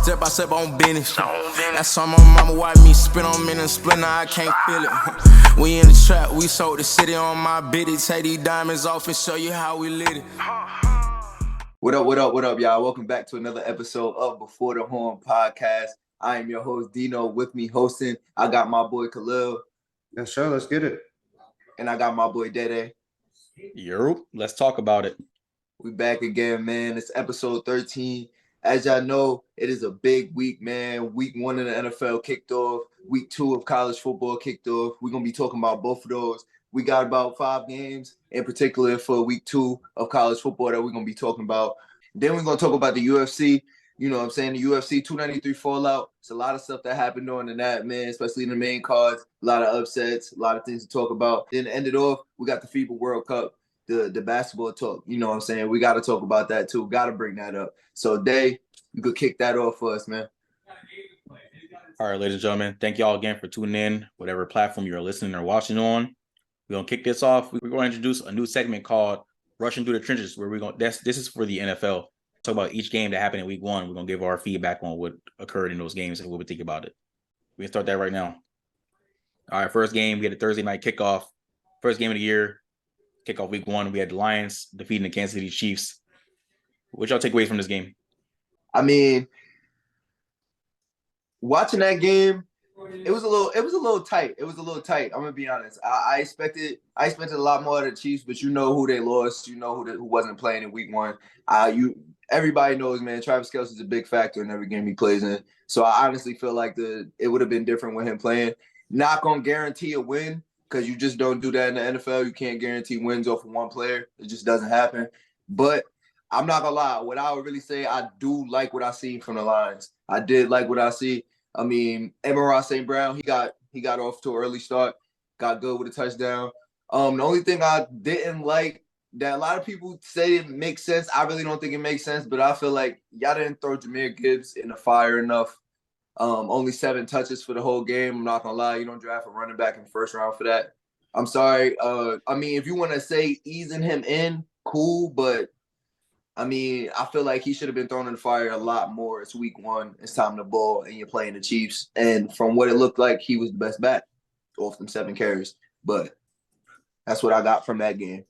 step by step on business. That's on my mama, watch me spin on me and split, now I can't feel it. We in the trap, we sold the city on my biddy. Take these diamonds off and show you how we lit it. What up, y'all? Welcome back to another episode of Before the Horn podcast. I am your host, Dino. With me hosting, I got my boy Khalil. Yes, sir. Let's get it. And I got my boy Dede. Yo, let's talk about it. We back again, man. It's episode 13. As y'all know, it is a big week, man. Week 1 of the NFL kicked off. Week 2 of college football kicked off. We're going to be talking about both of those. We got about 5 games in particular for week 2 of college football that we're going to be talking about. Then we're going to talk about the UFC. You know what I'm saying? The UFC 293 fallout. It's a lot of stuff that happened during the night, man, especially in the main cards. A lot of upsets, a lot of things to talk about. Then to end it off, we got the FIBA World Cup, the basketball talk. You know what I'm saying? We got to talk about that too. Got to bring that up. So, Day, you could kick that off for us, man. All right, ladies and gentlemen, thank y'all again for tuning in, whatever platform you're listening or watching on. We're going to kick this off. We're going to introduce a new segment called Rushing Through the Trenches, where this is for the NFL. Talk about each game that happened in week 1. We're going to give our feedback on what occurred in those games and what we think about it. We can start that right now. All right, first game, we had a Thursday night kickoff. First game of the year, kickoff week 1. We had the Lions defeating the Kansas City Chiefs. What y'all take away from this game? I mean, watching that game, it was a little tight. I'm gonna be honest. I expected a lot more of the Chiefs, but you know who they lost. You know who wasn't playing in week 1. Everybody knows, man. Travis Kelce's a big factor in every game he plays in. So I honestly feel like it would have been different with him playing. Not gonna guarantee a win because you just don't do that in the NFL. You can't guarantee wins off of one player. It just doesn't happen. But I'm not gonna lie. What I would really say, I do like what I seen from the Lions. I did like what I see. I mean, Amon-Ra St. Brown, he got off to an early start, got good with a touchdown. The only thing I didn't like that a lot of people say it makes sense. I really don't think it makes sense, but I feel like y'all didn't throw Jahmyr Gibbs in the fire enough. Only 7 touches for the whole game. I'm not gonna lie, you don't draft a running back in the first round for that. I'm sorry. I mean, if you want to say easing him in, cool, but I mean, I feel like he should have been thrown in the fire a lot more. It's week 1. It's time to ball, and you're playing the Chiefs. And from what it looked like, he was the best back off them 7 carries. But that's what I got from that game.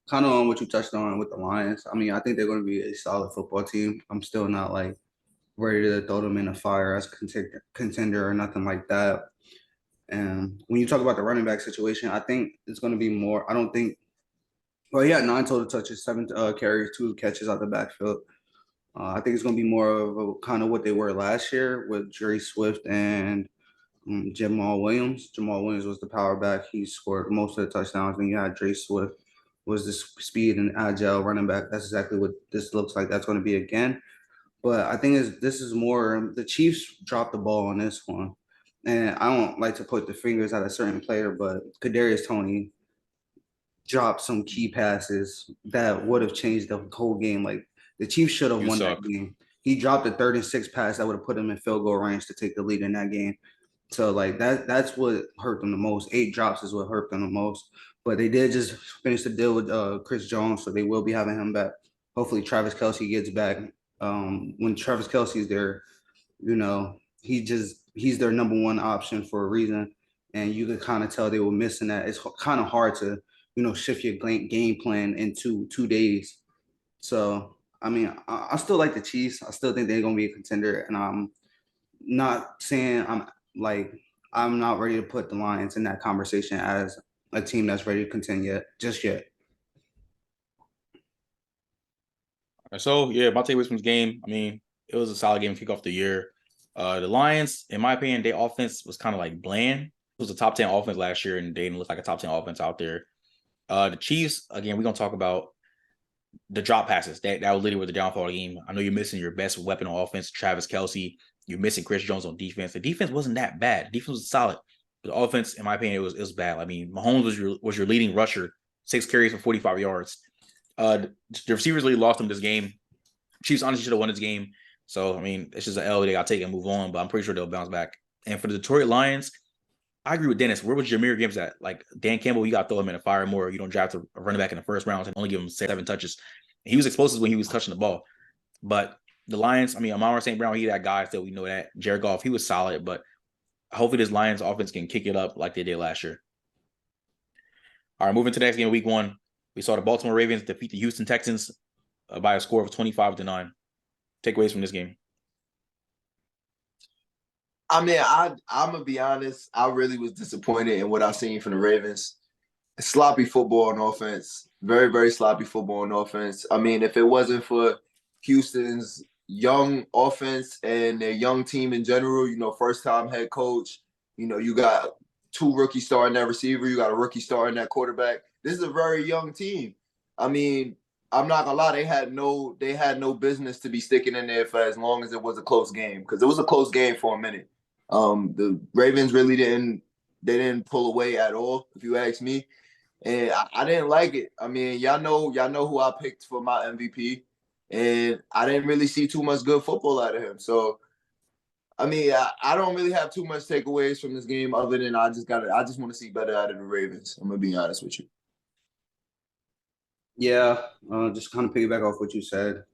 Kind of on what you touched on with the Lions. I mean, I think they're going to be a solid football team. I'm still not like ready to throw them in the fire as contender or nothing like that. And when you talk about the running back situation, I think it's going to be more. I don't think. Well, he had 9 total touches, 7 carries, 2 catches out the backfield. I think it's going to be more of a kind of what they were last year with Jerry Swift and Jamal Williams. Jamal Williams was the power back. He scored most of the touchdowns. And you had Jerry Swift was the speed and agile running back. That's exactly what this looks like. That's going to be again. But I think this is more the Chiefs dropped the ball on this one. And I don't like to put the fingers at a certain player, but Kadarius Toney dropped some key passes that would have changed the whole game. Like the Chiefs should have won that game. He dropped a 3rd and 6 pass that would have put him in field goal range to take the lead in that game. So like that's what hurt them the most. 8 drops is what hurt them the most. But they did just finish the deal with Chris Jones, so they will be having him back. Hopefully Travis Kelce gets back. When Travis Kelce is there, you know, he's their number 1 option for a reason. And you could kind of tell they were missing that. It's kind of hard to, you know, shift your game plan in 2 days. So, I mean, I still like the Chiefs. I still think they're going to be a contender. And I'm not saying I'm not ready to put the Lions in that conversation as a team that's ready to contend just yet. So, yeah, my takeaways from this game, I mean, it was a solid game to kick off the year. The Lions, in my opinion, their offense was kind of like bland. It was a top 10 offense last year, and they didn't look like a top 10 offense out there. The Chiefs, again, we're going to talk about the drop passes. That was literally the downfall of the game. I know you're missing your best weapon on offense, Travis Kelce. You're missing Chris Jones on defense. The defense wasn't that bad. The defense was solid. But the offense, in my opinion, it was bad. I mean, Mahomes was your leading rusher, 6 carries for 45 yards. The receivers really lost them this game. Chiefs honestly should have won this game. So, I mean, it's just an L they got to take and move on, but I'm pretty sure they'll bounce back. And for the Detroit Lions, I agree with Dennis. Where was Jahmyr Gibbs at? Like, Dan Campbell, you got to throw him in a fire more. You don't draft a running back in the first round and only give him 7 touches. He was explosive when he was touching the ball. But the Lions, I mean, Amon St. Brown, he that guy still, we know that. Jared Goff, he was solid, but hopefully this Lions offense can kick it up like they did last year. All right, moving to the next game, week 1. We saw the Baltimore Ravens defeat the Houston Texans by a score of 25-9. Takeaways from this game. I mean, I'm gonna be honest. I really was disappointed in what I've seen from the Ravens. Sloppy football on offense. Very, very sloppy football on offense. I mean, if it wasn't for Houston's young offense and their young team in general, first-time head coach, you got 2 rookies starting that receiver, you got a rookie starting that quarterback. This is a very young team. I mean, I'm not gonna lie, they had no business to be sticking in there for as long as it was a close game, because it was a close game for a minute. The Ravens really didn't pull away at all, if you ask me. And I didn't like it. I mean, y'all know who I picked for my MVP, and I didn't really see too much good football out of him. So, I mean, I don't really have too much takeaways from this game other than I just want to see better out of the Ravens. I'm gonna be honest with you. Yeah, just kind of piggyback off what you said.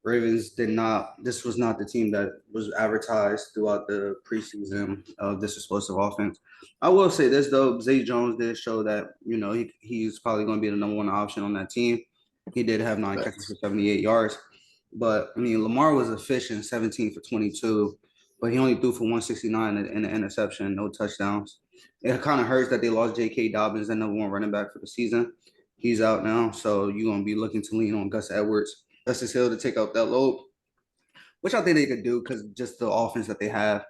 Ravens this was not the team that was advertised throughout the preseason of this explosive offense. I will say this, though. Zay Jones did show that, he's probably going to be the number 1 option on that team. He did have 9 catches for 78 yards. But, I mean, Lamar was efficient, 17 for 22, but he only threw for 169 in an interception, no touchdowns. It kind of hurts that they lost J.K. Dobbins, the number 1 running back for the season. He's out now, so you're going to be looking to lean on Gus Edwards, Justice Hill to take out that load, which I think they could do because just the offense that they have.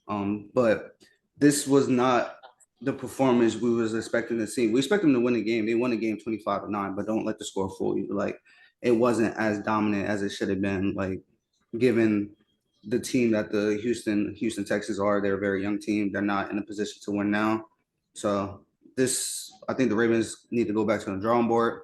But this was not the performance we was expecting to see. We expect them to win the game. They won the game 25-9, but don't let the score fool you. Like, it wasn't as dominant as it should have been. Like, given the team that the Houston Texans are, they're a very young team. They're not in a position to win now. So I think the Ravens need to go back to the drawing board.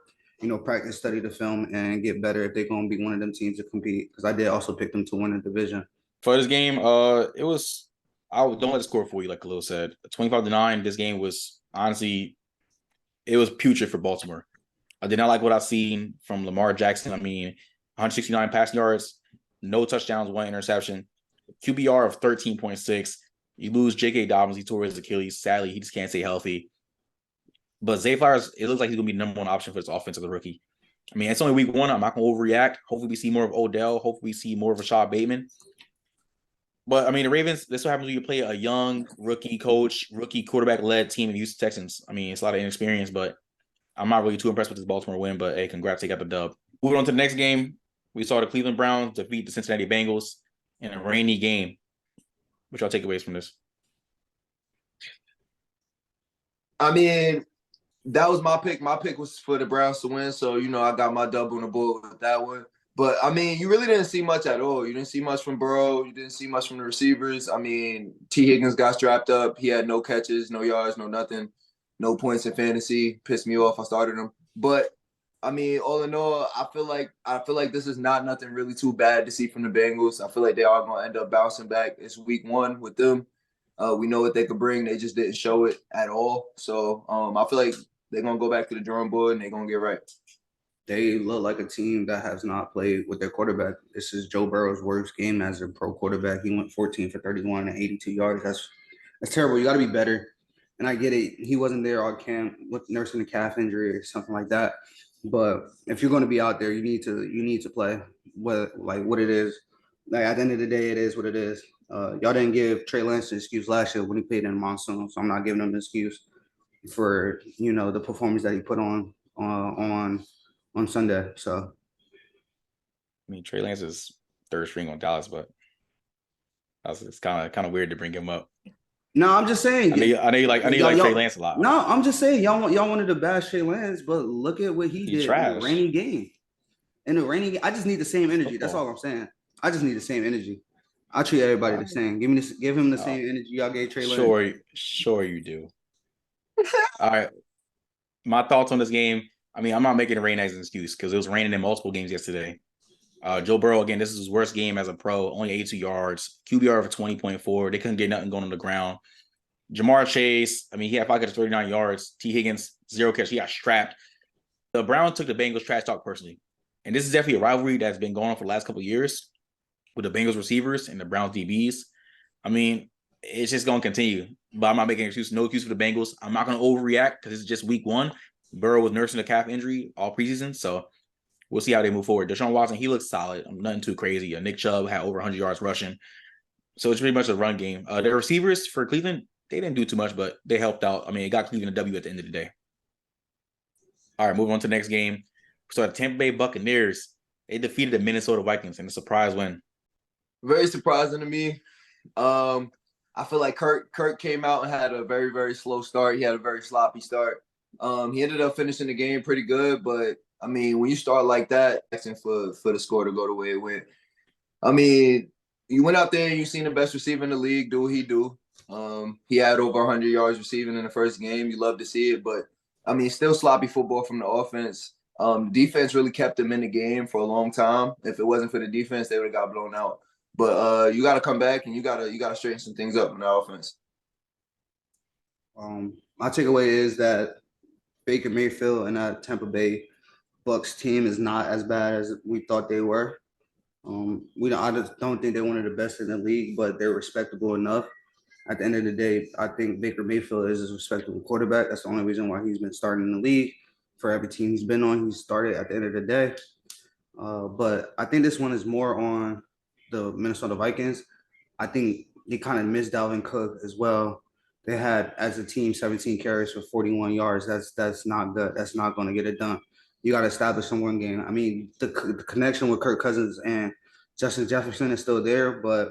Practice, study the film, and get better if they're going to be one of them teams to compete. Because I did also pick them to win the division. For this game, it was don't let the score for you, like Khalil said. 25-9. This game was honestly, it was putrid for Baltimore. I did not like what I've seen from Lamar Jackson. I mean, 169 passing yards, no touchdowns, 1 interception, QBR of 13.6. You lose J.K. Dobbins. He tore his Achilles. Sadly, he just can't stay healthy. But Zay Flowers, it looks like he's going to be the number 1 option for this offense as a rookie. I mean, it's only week 1. I'm not going to overreact. Hopefully, we see more of Odell. Hopefully, we see more of Rashad Bateman. But, I mean, the Ravens, this is what happens when you play a young rookie coach, rookie quarterback-led team in the Houston Texans. I mean, it's a lot of inexperience, but I'm not really too impressed with this Baltimore win. But, hey, congrats, they got the dub. Moving on to the next game, we saw the Cleveland Browns defeat the Cincinnati Bengals in a rainy game. What y'all takeaways from this? I mean, that was my pick. My pick was for the Browns to win, so I got my dub on the board with that one. But I mean, you really didn't see much at all. You didn't see much from Burrow. You didn't see much from the receivers. I mean, T. Higgins got strapped up. He had no catches, no yards, no nothing, no points in fantasy. Pissed me off. I started him. But I mean, all in all, I feel like this is not nothing really too bad to see from the Bengals. I feel like they are going to end up bouncing back. It's week 1 with them. We know what they could bring. They just didn't show it at all. So I feel like they're going to go back to the drawing board and they're going to get right. They look like a team that has not played with their quarterback. This is Joe Burrow's worst game as a pro quarterback. He went 14 for 31 and 82 yards. That's terrible. You got to be better. And I get it. He wasn't there on camp with nursing a calf injury or something like that. But if you're going to be out there, you need to play what it is. Like, at the end of the day, it is what it is. Y'all didn't give Trey Lance an excuse last year when he played in Monsoon, so I'm not giving him an excuse for the performance that he put on Sunday. So, I mean, Trey Lance is 3rd string on Dallas, but it's kind of weird to bring him up. No, I'm just saying. I know you like Trey Lance a lot. No, I'm just saying y'all wanted to bash Trey Lance, but look at what he did in a rainy game. In a rainy game, I just need the same energy. That's all I'm saying. I just need the same energy. I treat everybody the same. Give him the same energy y'all gave Trey Lance. Sure you do. All right. My thoughts on this game. I mean, I'm not making it rain as an excuse because it was raining in multiple games yesterday. Joe Burrow, again, this is his worst game as a pro, only 82 yards, QBR for 20.4. They couldn't get nothing going on the ground. Jamar Chase, I mean, he had 5 catches, 39 yards. T. Higgins, 0 catch. He got strapped. The Browns took the Bengals trash talk personally. And this is definitely a rivalry that's been going on for the last couple of years. with the Bengals receivers and the Browns DBs. I mean, it's just going to continue. But I'm not making no excuse for the Bengals. I'm not going to overreact because it's just week 1. Burrow was nursing a calf injury all preseason, so we'll see how they move forward. Deshaun Watson, he looks solid. Nothing too crazy. Nick Chubb had over 100 yards rushing. So it's pretty much a run game. The receivers for Cleveland, they didn't do too much, but they helped out. I mean, it got Cleveland a W at the end of the day. All right, moving on to the next game. So the Tampa Bay Buccaneers, they defeated the Minnesota Vikings in a surprise win. Very surprising to me. I feel like Kirk came out and had a very, very slow start. He had a very sloppy start. He ended up finishing the game pretty good, but I mean, when you start like that, for the score to go the way it went, I mean, you went out there and you seen the best receiver in the league do what he do. He had over 100 yards receiving in the first game. You love to see it, but I mean, still sloppy football from the offense. Defense really kept them in the game for a long time. If it wasn't for the defense, they would have got blown out. But you got to come back and you got to straighten some things up in the offense. My takeaway is that Baker Mayfield and that Tampa Bay Bucks team is not as bad as we thought they were. I just don't think they're one of the best in the league, but they're respectable enough. At the end of the day, I think Baker Mayfield is a respectable quarterback. That's the only reason why he's been starting in the league. For every team he's been on, he's started at the end of the day. But I think this one is more on the Minnesota Vikings. I think they kind of missed Dalvin Cook as well. They had, as a team, 17 carries for 41 yards. That's not good. That's not going to get it done. You got to establish some one game. I mean, the connection with Kirk Cousins and Justin Jefferson is still there, but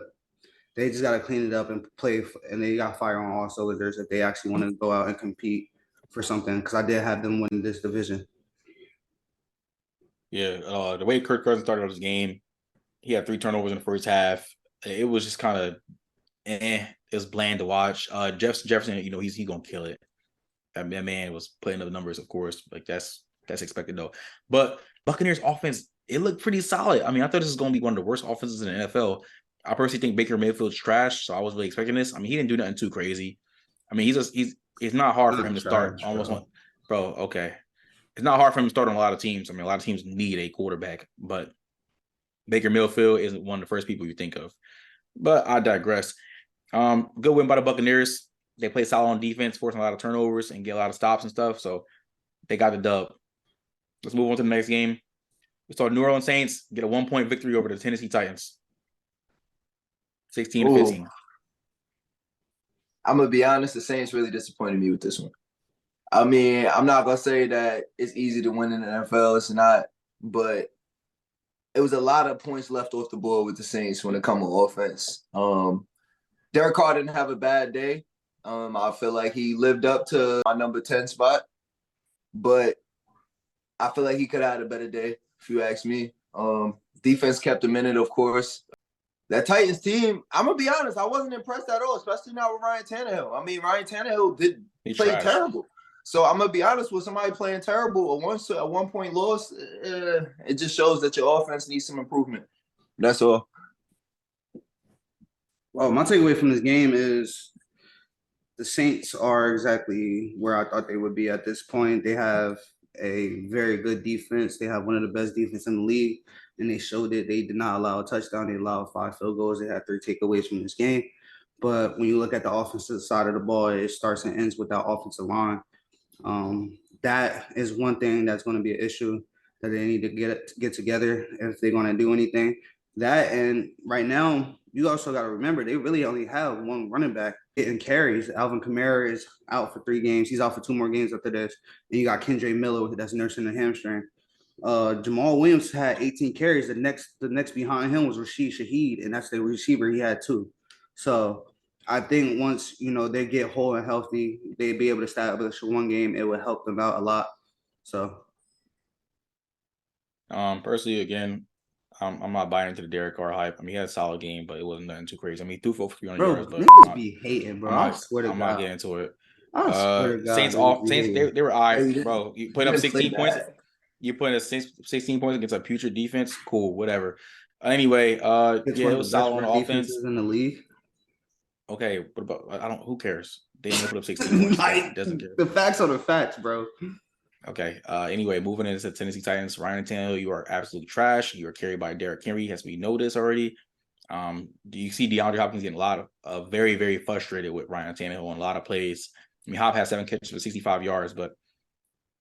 they just got to clean it up and play. And they got fire on all cylinders if they actually want to go out and compete for something. Because I did have them win this division. Yeah, the way Kirk Cousins started his game, he had 3 turnovers in the first half. It was just kind of, it was bland to watch. Jefferson, he's gonna kill it. That man was putting up the numbers, of course. Like that's expected though. But Buccaneers offense, it looked pretty solid. I mean, I thought this was gonna be one of the worst offenses in the NFL. I personally think Baker Mayfield's trash, so I was really expecting this. I mean, he didn't do nothing too crazy. I mean, it's not hard for him to start almost one. Bro, okay. It's not hard for him to start on a lot of teams. I mean, a lot of teams need a quarterback, but Baker Mayfield isn't one of the first people you think of. But I digress. Good win by the Buccaneers. They play solid on defense, forcing a lot of turnovers and get a lot of stops and stuff. So they got the dub. Let's move on to the next game. We saw New Orleans Saints get a 1-point victory over the Tennessee Titans. 16-15. I'm going to be honest, the Saints really disappointed me with this one. I mean, I'm not going to say that it's easy to win in the NFL. It's not. But it was a lot of points left off the board with the Saints when it comes to offense. Derek Carr didn't have a bad day. I feel like he lived up to my number 10 spot. But I feel like he could have had a better day, if you ask me. Defense kept him in it, of course. That Titans team, I'm going to be honest, I wasn't impressed at all, especially not with Ryan Tannehill. I mean, Ryan Tannehill played terrible. So I'm going to be honest, with somebody playing terrible, a 1-point loss, it just shows that your offense needs some improvement. That's all. Well, my takeaway from this game is the Saints are exactly where I thought they would be at this point. They have a very good defense. They have one of the best defense in the league, and they showed it. They did not allow a touchdown. They allowed 5 field goals. They had 3 takeaways from this game. But when you look at the offensive side of the ball, it starts and ends with that offensive line. That is one thing that's going to be an issue that they need to get together if they're going to do anything. That, and right now, you also got to remember, they really only have one running back getting carries. Alvin Kamara is out for 3 games. He's out for 2 more games after this. And you got Kendre Miller that's nursing a hamstring. Jamal Williams had 18 carries. The next behind him was Rashid Shaheed, and that's the receiver. He had 2. So I think once, they get whole and healthy, they'd be able to establish one game. It would help them out a lot. So, personally, again, I'm not buying into the Derek Carr hype. I mean, he had a solid game, but it wasn't nothing too crazy. I mean, he threw for 300 yards, but niggas be hating, bro. I'm not getting into it. I swear to God, Saints, they were all right, bro. You put up 16 points. You put up 16 points against a putrid defense. Cool, whatever. Anyway, yeah, it was solid on offense in the league. Okay, what about who cares? They didn't put up 16 points. Doesn't care. The facts are the facts, bro. Okay. Anyway, moving into Tennessee Titans, Ryan Tannehill, you are absolute trash. You are carried by Derrick Henry, as we know this already. Do you see DeAndre Hopkins getting a lot of very, very frustrated with Ryan Tannehill on a lot of plays? I mean, Hop has 7 catches for 65 yards, but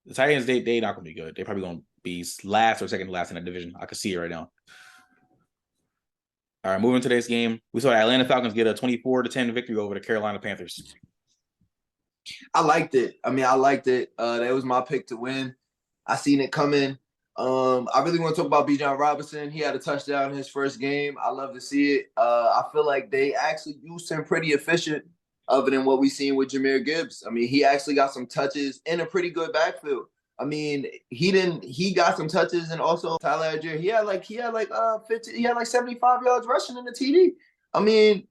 the Titans, they not going to be good. They're probably going to be last or second to last in that division. I can see it right now. All right, moving to today's game. We saw the Atlanta Falcons get a 24-10 victory over the Carolina Panthers. I liked it. I liked it. That was my pick to win. I seen it coming. I really want to talk about Bijan Robinson. He had a touchdown in his first game. I love to see it. I feel like they actually used him pretty efficient, other than what we seen with Jahmyr Gibbs. He actually got some touches in a pretty good backfield. He got some touches, and also Tyler Algier, he had like 75 yards rushing in the TD.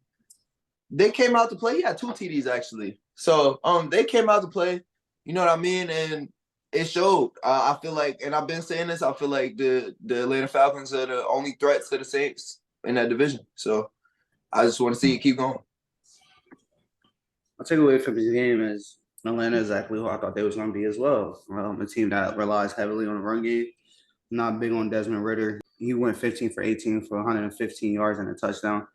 They came out to play. He had 2 TDs actually. So they came out to play, you know what I mean? And it showed. I feel like, and I've been saying this, I feel like the Atlanta Falcons are the only threats to the Saints in that division. So I just want to see it keep going. I'll take away from this game is Atlanta exactly who I thought they was going to be as well. A team that relies heavily on the run game, not big on Desmond Ridder. He went 15 for 18 for 115 yards and a touchdown.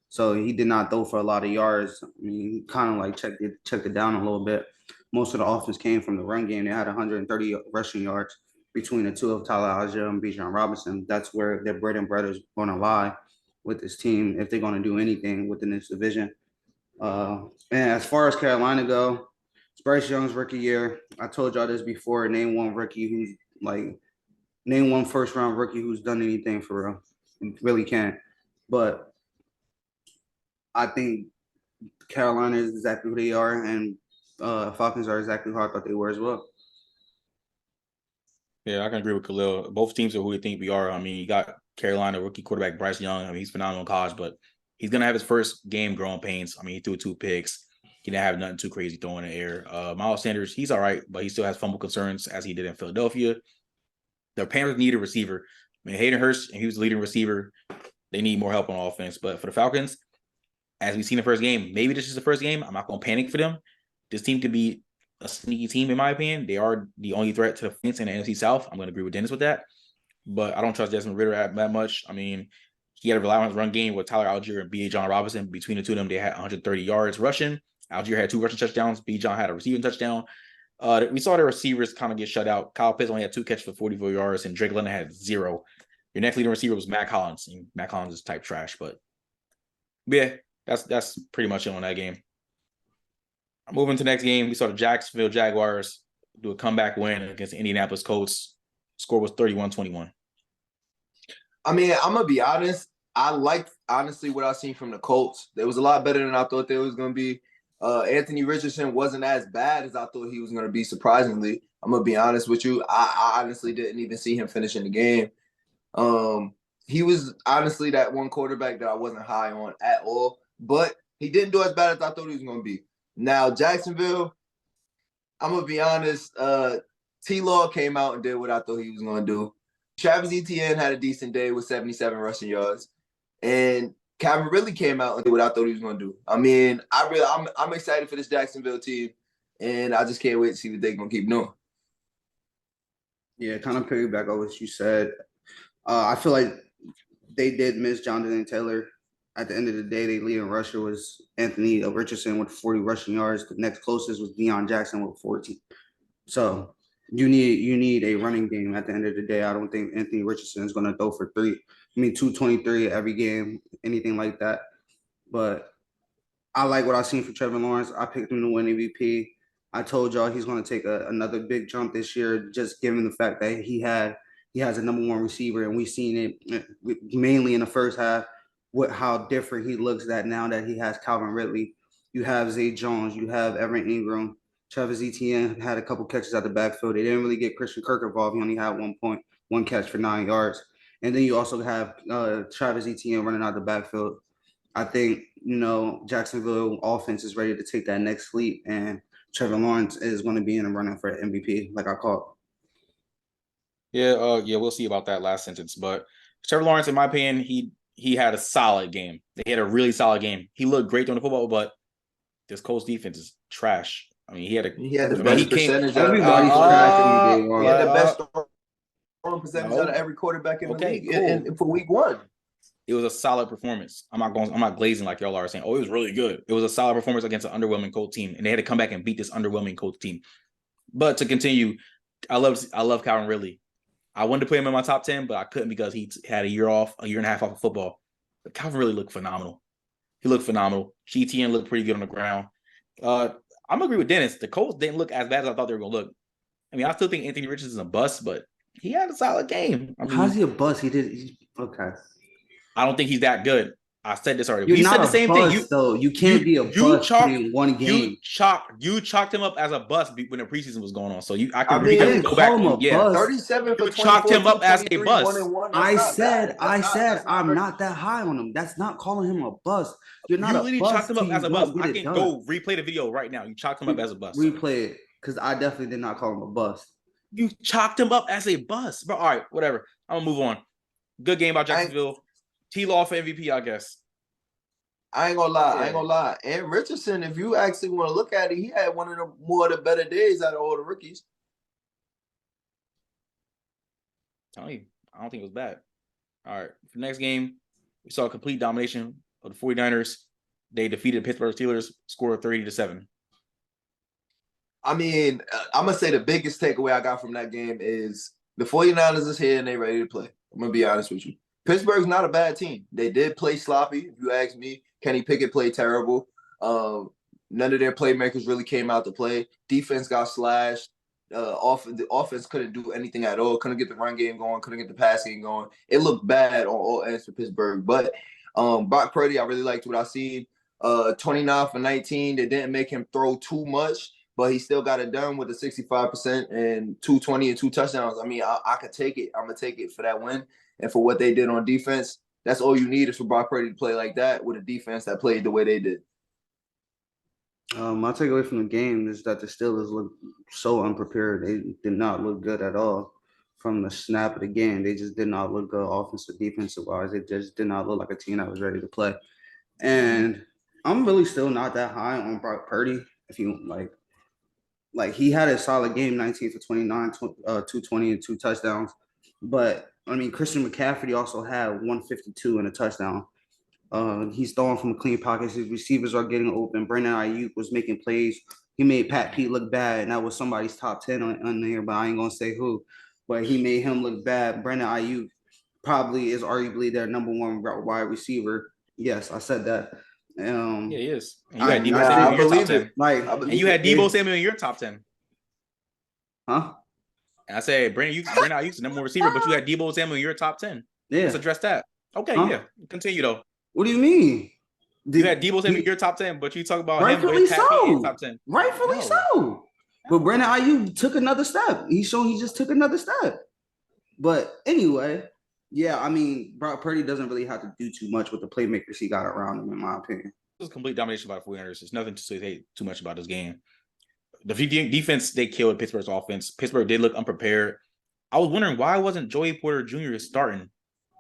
So he did not throw for a lot of yards. He kind of like checked it down a little bit. Most of the offense came from the run game. They had 130 rushing yards between the two of Tyler Algier and Bijan Robinson. That's where their bread and butter is going to lie with this team if they're going to do anything within this division. And as far as Carolina go, it's Bryce Young's rookie year. I told y'all this before. Name one first-round rookie who's done anything for real. You really can't. But I think Carolina is exactly who they are, and Falcons are exactly who I thought they were as well. Yeah, I can agree with Khalil. Both teams are who we think we are. You got Carolina rookie quarterback Bryce Young. He's phenomenal in college, but he's going to have his first game growing pains. He threw 2 picks. He didn't have nothing too crazy throwing in the air. Miles Sanders, he's all right, but he still has fumble concerns as he did in Philadelphia. The Panthers need a receiver. Hayden Hurst, and he was the leading receiver. They need more help on offense. But for the Falcons, as we've seen the first game, maybe this is the first game. I'm not going to panic for them. This team could be a sneaky team, in my opinion. They are the only threat to the Saints in the NFC South. I'm going to agree with Dennis with that. But I don't trust Desmond Ridder that much. He had to rely on his run game with Tyler Algier and Bijan Robinson. Between the two of them, they had 130 yards rushing. Algier had 2 rushing touchdowns. Bijan had a receiving touchdown. We saw the receivers kind of get shut out. Kyle Pitts only had 2 catches for 44 yards, and Drake London had 0. Your next leading receiver was Mac Hollins. And Mac Hollins is type trash, but yeah, that's pretty much it on that game. Moving to the next game, we saw the Jacksonville Jaguars do a comeback win against the Indianapolis Colts. Score was 31-21. I'm gonna be honest. I liked honestly what I seen from the Colts. They was a lot better than I thought they was gonna be. Anthony Richardson wasn't as bad as I thought he was gonna be. Surprisingly, I'm gonna be honest with you. I honestly didn't even see him finishing the game. He was honestly that one quarterback that I wasn't high on at all. But he didn't do as bad as I thought he was gonna be. Now Jacksonville, I'm gonna be honest. T-Law came out and did what I thought he was gonna do. Travis Etienne had a decent day with 77 rushing yards, and Calvin Ridley came out and did what I thought he was going to do. I'm excited for this Jacksonville team, and I just can't wait to see what they're going to keep doing. Yeah, kind of piggyback on what you said. I feel like they did miss Jonathan Taylor. At the end of the day, their leading rusher was Anthony Richardson with 40 rushing yards. The next closest was Deion Jackson with 14. So you need a running game at the end of the day. I don't think Anthony Richardson is going to throw for 223 every game, anything like that. But I like what I've seen from Trevor Lawrence. I picked him to win MVP. I told y'all he's going to take another big jump this year, just given the fact that he has a number 1 receiver, and we've seen it mainly in the first half with how different he looks that now that he has Calvin Ridley. You have Zay Jones, you have Evan Ingram. Travis Etienne had a couple catches out the backfield. They didn't really get Christian Kirk involved. He only had 1 catch for 9 yards. And then you also have Travis Etienne running out the backfield. I think, Jacksonville offense is ready to take that next leap, and Trevor Lawrence is going to be in the running for MVP, like I called. Yeah, we'll see about that last sentence. But Trevor Lawrence, in my opinion, he had a solid game. They had a really solid game. He looked great on the football, but this Colts defense is trash. He had the best percentage. Everybody's trashing he had the best throwing percentage out of every quarterback in the league for week 1. it was a solid performance. I'm not glazing like y'all are saying, oh, it was really good. It was a solid performance against an underwhelming Colts team, and they had to come back and beat this underwhelming Colts team. But to continue, I love Calvin Ridley. I wanted to put him in my top 10, but I couldn't because he had a year and a half off of football. But Calvin really looked phenomenal. He looked phenomenal. GTN looked pretty good on the ground. I'm gonna agree with Dennis. The Colts didn't look as bad as I thought they were gonna look. I mean, I still think Anthony Richardson is a bust, but he had a solid game. I mean, how's he a bust? Okay. I don't think he's that good. I said this already. You're We not said the a same bust, thing. though. You can't be a bust playing one game. You chalked him up as a bust when the preseason was going on. So I didn't go back call him a bust. 37 for you chalked him up as a bust. 1-1. I said I'm not that high on him. That's not calling him a bust. You're not literally a bust. chalked him up as a bust. I can done. go replay the video right now. You chalked him up as a bust. Replay it, because I definitely did not call him a bust. You chalked him up as a bust. But all right, whatever. I'm gonna move on. Good game by Jacksonville. T-Law for MVP, I guess. I ain't gonna lie. And Richardson, if you actually want to look at it, he had one of the better days out of all the rookies. I'm telling you, I don't think it was bad. All right. For the next game, we saw a complete domination of the 49ers. They defeated the Pittsburgh Steelers, score 30-7. I mean, I'm going to say the biggest takeaway I got from that game is the 49ers is here and they ready to play. I'm going to be honest with you. Pittsburgh's not a bad team. They did play sloppy, if you ask me. Kenny Pickett played terrible. None of their playmakers really came out to play. Defense got slashed. The offense couldn't do anything at all. Couldn't get the run game going. Couldn't get the pass game going. It looked bad on all ends for Pittsburgh. But Brock Purdy, I really liked what I seen. 29 for 19. They didn't make him throw too much, but he still got it done with a 65% and 220 and 2 touchdowns. I mean, I could take it. I'm going to take it for that win. And for what they did on defense, that's all you need is for Brock Purdy to play like that with a defense that played the way they did. My takeaway from the game is that the Steelers looked so unprepared. They did not look good at all from the snap of the game. They just did not look good offensive, defensive wise. It just did not look like a team that was ready to play. And I'm really still not that high on Brock Purdy. If you like he had a solid game, 19 for 29, 220 and 2 touchdowns. But I mean, Christian McCaffrey also had 152 and a touchdown. He's throwing from a clean pocket. His receivers are getting open. Brandon Ayuk was making plays. He made Pat Pete look bad, and that was somebody's top 10 on there, but I ain't going to say who. But he made him look bad. Brandon Ayuk probably is arguably their number one wide receiver. Yes, I said that. Yeah, he is. And you had Deebo Samuel in your top 10. And you had Deebo Samuel in your top 10. Huh? And I said Brandon Ayuk's the number one receiver, but you had Deebo Samuel in your top 10. Yeah. Let's address that. Okay, yeah. Continue, though. What do you mean? You had Deebo Samuel in your top 10, but you talk about him with Pat Pete in top 10. Rightfully so. But Brandon Ayuk took another step. He just took another step. But anyway, yeah, I mean, Brock Purdy doesn't really have to do too much with the playmakers he got around him, in my opinion. It was complete domination by the 49ers. There's nothing to say too much about this game. The defense, they killed Pittsburgh's offense. Pittsburgh did look unprepared. I was wondering why wasn't Joey Porter Jr. starting?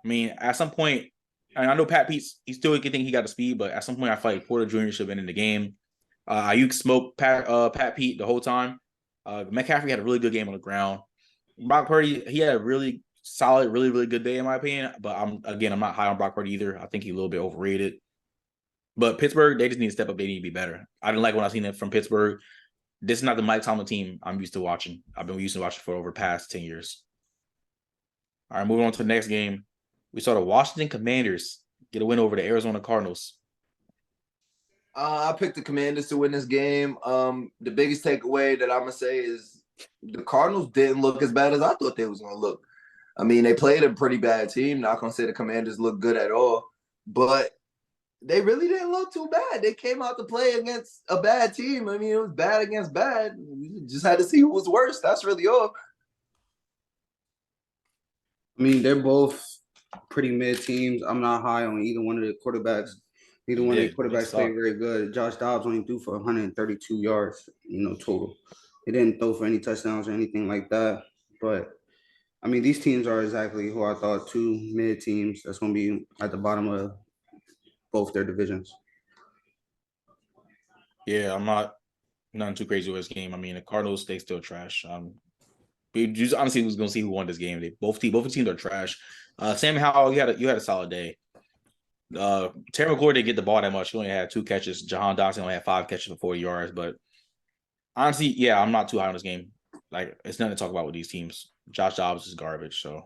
I mean, at some point, and I know Pat Pete's, he still can think he got the speed, but at some point I feel like Porter Jr. should have been in the game. Ayuk smoked Pat Pete the whole time. McCaffrey had a really good game on the ground. Brock Purdy, he had a really solid, really, really good day in my opinion, but I'm not high on Brock Purdy either. I think he's a little bit overrated. But Pittsburgh, they just need to step up. They need to be better. I didn't like when I seen it from Pittsburgh. This is not the Mike Tomlin team I'm used to watching. I've been used to watching for over the past 10 years. All right, moving on to the next game. We saw the Washington Commanders get a win over the Arizona Cardinals. I picked the Commanders to win this game. The biggest takeaway that I'm going to say is the Cardinals didn't look as bad as I thought they was going to look. I mean, they played a pretty bad team. Not going to say the Commanders look good at all, but they really didn't look too bad. They came out to play against a bad team. I mean, it was bad against bad. We just had to see who was worse. That's really all. I mean, they're both pretty mid teams. I'm not high on either one of the quarterbacks. Neither one of the quarterbacks played very good. Josh Dobbs only threw for 132 yards, total. He didn't throw for any touchdowns or anything like that. But, I mean, these teams are exactly who I thought, 2 mid teams that's going to be at the bottom of both their divisions. Yeah, I'm nothing too crazy with this game. I mean, the Cardinals, they still trash. We just honestly was going to see who won this game. Both teams are trash. Sam Howell, you had a solid day. Terry McLaurin didn't get the ball that much. He only had 2 catches. Jahan Dotson only had 5 catches for 40 yards. But honestly, yeah, I'm not too high on this game. Like, it's nothing to talk about with these teams. Josh Dobbs is garbage. So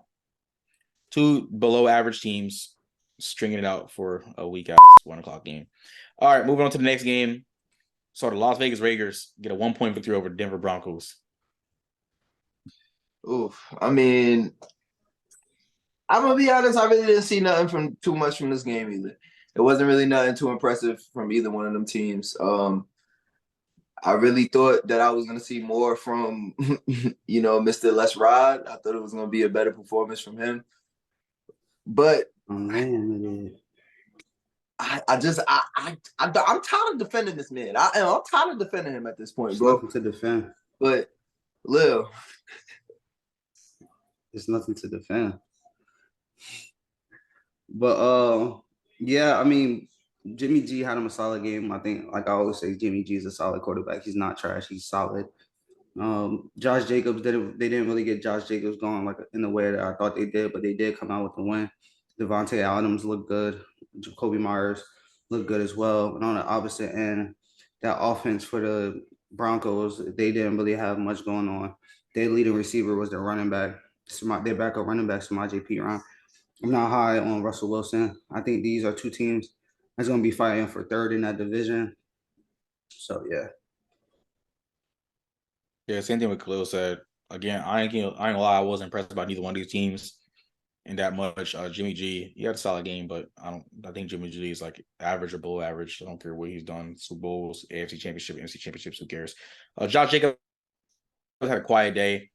2 below average teams stringing it out for a weak ass 1:00 game. All right, moving on to the next game. So the Las Vegas Raiders get a 1-point victory over the Denver Broncos. Oof. I mean, I'm gonna be honest. I really didn't see nothing too much from this game either. It wasn't really nothing too impressive from either one of them teams. I really thought that I was gonna see more from, Mr. Les Rod. I thought it was gonna be a better performance from him. But I'm tired of defending this man. I'm tired of defending him at this point, bro. Nothing to defend. But Lil, there's nothing to defend. But yeah, I mean, Jimmy G had him a solid game. I think, like I always say, Jimmy G is a solid quarterback. He's not trash. He's solid. Josh Jacobs didn't really get Josh Jacobs going like in the way that I thought they did, but they did come out with the win. Devontae Adams looked good. Jacoby Myers looked good as well. And on the opposite end, that offense for the Broncos, they didn't really have much going on. Their leading receiver was their running back. Their backup running back, Samaje Perine. I'm not high on Russell Wilson. I think these are 2 teams that's going to be fighting for third in that division. So, yeah. Yeah, same thing with Khalil said. Again, I ain't gonna lie, I wasn't impressed by neither one of these teams in that much. Jimmy G, he had a solid game, but I think Jimmy G is like average or below average. I don't care what he's done. Super Bowls, AFC Championship, NFC Championships, who cares? Josh Jacobs had a quiet day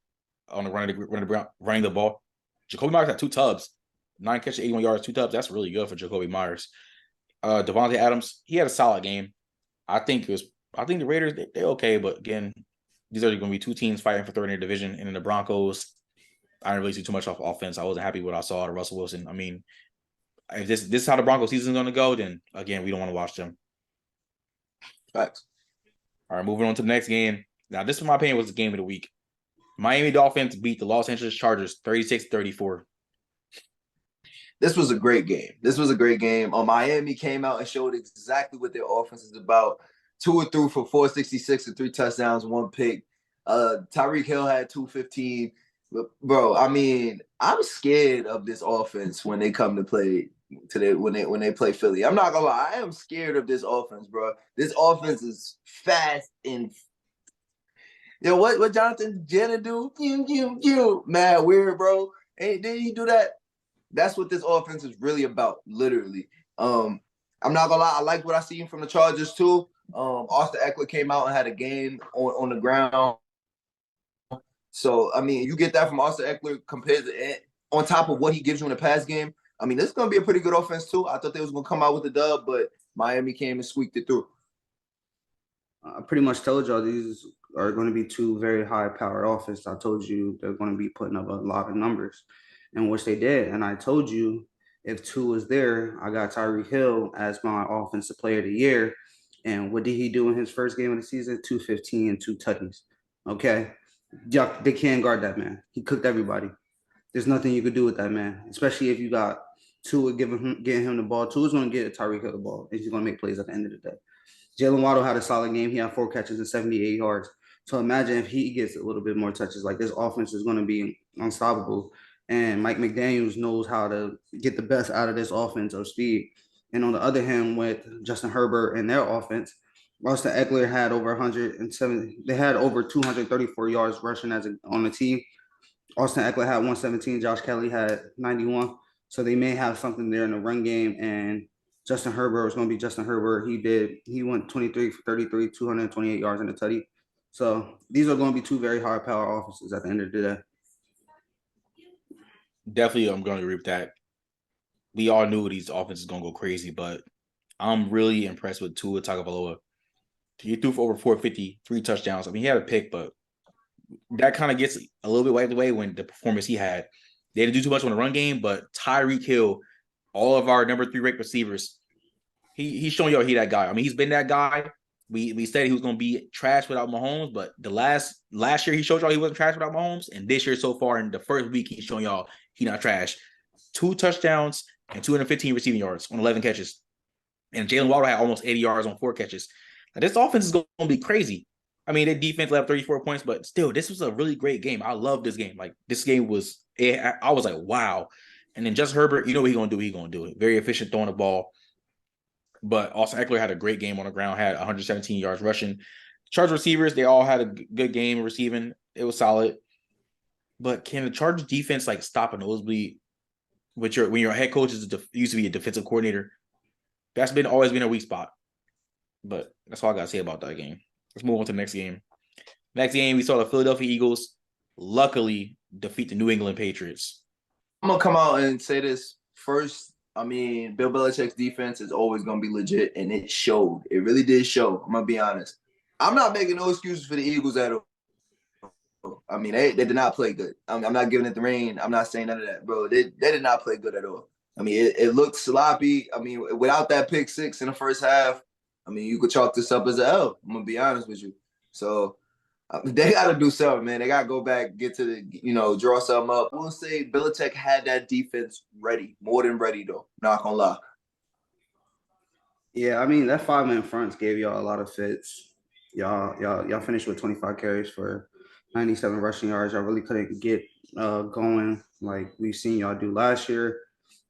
on the running the ball. Jacoby Myers had 2 tubs, 9 catches, 81 yards, 2 tubs. That's really good for Jacoby Myers. Devontae Adams, he had a solid game. I think the Raiders, they're okay, but again, these are going to be 2 teams fighting for third in their division. And in the Broncos, I didn't really see too much off offense. I wasn't happy with what I saw out of Russell Wilson. I mean, if this is how the Broncos season is going to go, then again, we don't want to watch them. Facts. All right, moving on to the next game. Now, this, in my opinion, was the game of the week. Miami Dolphins beat the Los Angeles Chargers 36-34. This was a great game. Miami came out and showed exactly what their offense is about. 2 threw for 466 and 3 touchdowns, 1 pick. Tyreek Hill had 215. Bro, I mean, I'm scared of this offense when they come to play today. When they play Philly, I'm not gonna lie, I am scared of this offense, bro. This offense is fast and what Jonathan Jenner do? Mad weird, bro. Didn't he do that? That's what this offense is really about, literally. I'm not gonna lie, I like what I seen from the Chargers too. Austin Eckler came out and had a game on the ground. So, I mean, you get that from Austin Eckler compared to on top of what he gives you in the pass game. I mean, this is going to be a pretty good offense, too. I thought they was going to come out with a dub, but Miami came and squeaked it through. I pretty much told y'all these are going to be 2 very high-powered offenses. I told you they're going to be putting up a lot of numbers, and which they did. And I told you if 2 was there, I got Tyreek Hill as my offensive player of the year. And what did he do in his first game of the season? 215 and 2 tutties. Okay? Yeah, they can't guard that man. He cooked everybody. There's nothing you could do with that man, especially if you got Tua getting him the ball. Tua's going to get Tyreek Hill the ball, and he's going to make plays at the end of the day. Jalen Waddle had a solid game. He had 4 catches and 78 yards. So imagine if he gets a little bit more touches. Like, this offense is going to be unstoppable. And Mike McDaniels knows how to get the best out of this offense of speed. And on the other hand, with Justin Herbert and their offense, Austin Eckler had over 107. They had over 234 yards rushing on the team. Austin Eckler had 117. Josh Kelly had 91. So they may have something there in the run game. And Justin Herbert was going to be Justin Herbert. He went 23 for 33, 228 yards in the tutty. So these are going to be 2 very high power offenses at the end of the day. Definitely, I'm going to agree with that. We all knew these offenses going to go crazy, but I'm really impressed with Tua Tagovailoa. He threw for over 450, 3 touchdowns. I mean, he had a pick, but that kind of gets a little bit wiped away when the performance he had. They didn't do too much on the run game, but Tyreek Hill, all of our number 3 ranked receivers, he's showing y'all he that guy. I mean, he's been that guy. We said he was going to be trash without Mahomes, but the last year he showed y'all he wasn't trash without Mahomes, and this year so far in the first week he's showing y'all he not trash. 2 touchdowns, and 215 receiving yards on 11 catches. And Jalen Waddle had almost 80 yards on 4 catches. Now, this offense is going to be crazy. I mean, their defense left 34 points, but still, this was a really great game. I love this game. Like, this game was, I was like, wow. And then Justin Herbert, you know what he's going to do. He's going to do it. Very efficient throwing the ball. But Austin Eckler had a great game on the ground, had 117 yards rushing. Chargers receivers, they all had a good game receiving. It was solid. But can the Chargers defense like stop a nosebleed? When your head coach used to be a defensive coordinator, that's always been a weak spot. But that's all I got to say about that game. Let's move on to the next game. Next game, we saw the Philadelphia Eagles luckily defeat the New England Patriots. I'm going to come out and say this first. I mean, Bill Belichick's defense is always going to be legit, and it showed. It really did show. I'm going to be honest. I'm not making no excuses for the Eagles at all. I mean, they did not play good. I'm not giving it the rain. I'm not saying none of that, bro. They did not play good at all. I mean, it looked sloppy. I mean, without that pick six in the first half, I mean, you could chalk this up as an L. I'm going to be honest with you. So they got to do something, man. They got to go back, get to the, draw something up. We'll say Belichick had that defense ready, more than ready, though. Not going to lie. Yeah, I mean, that 5-man fronts gave y'all a lot of fits. Y'all finished with 25 carries for 97 rushing yards. Y'all really couldn't get going like we've seen y'all do last year.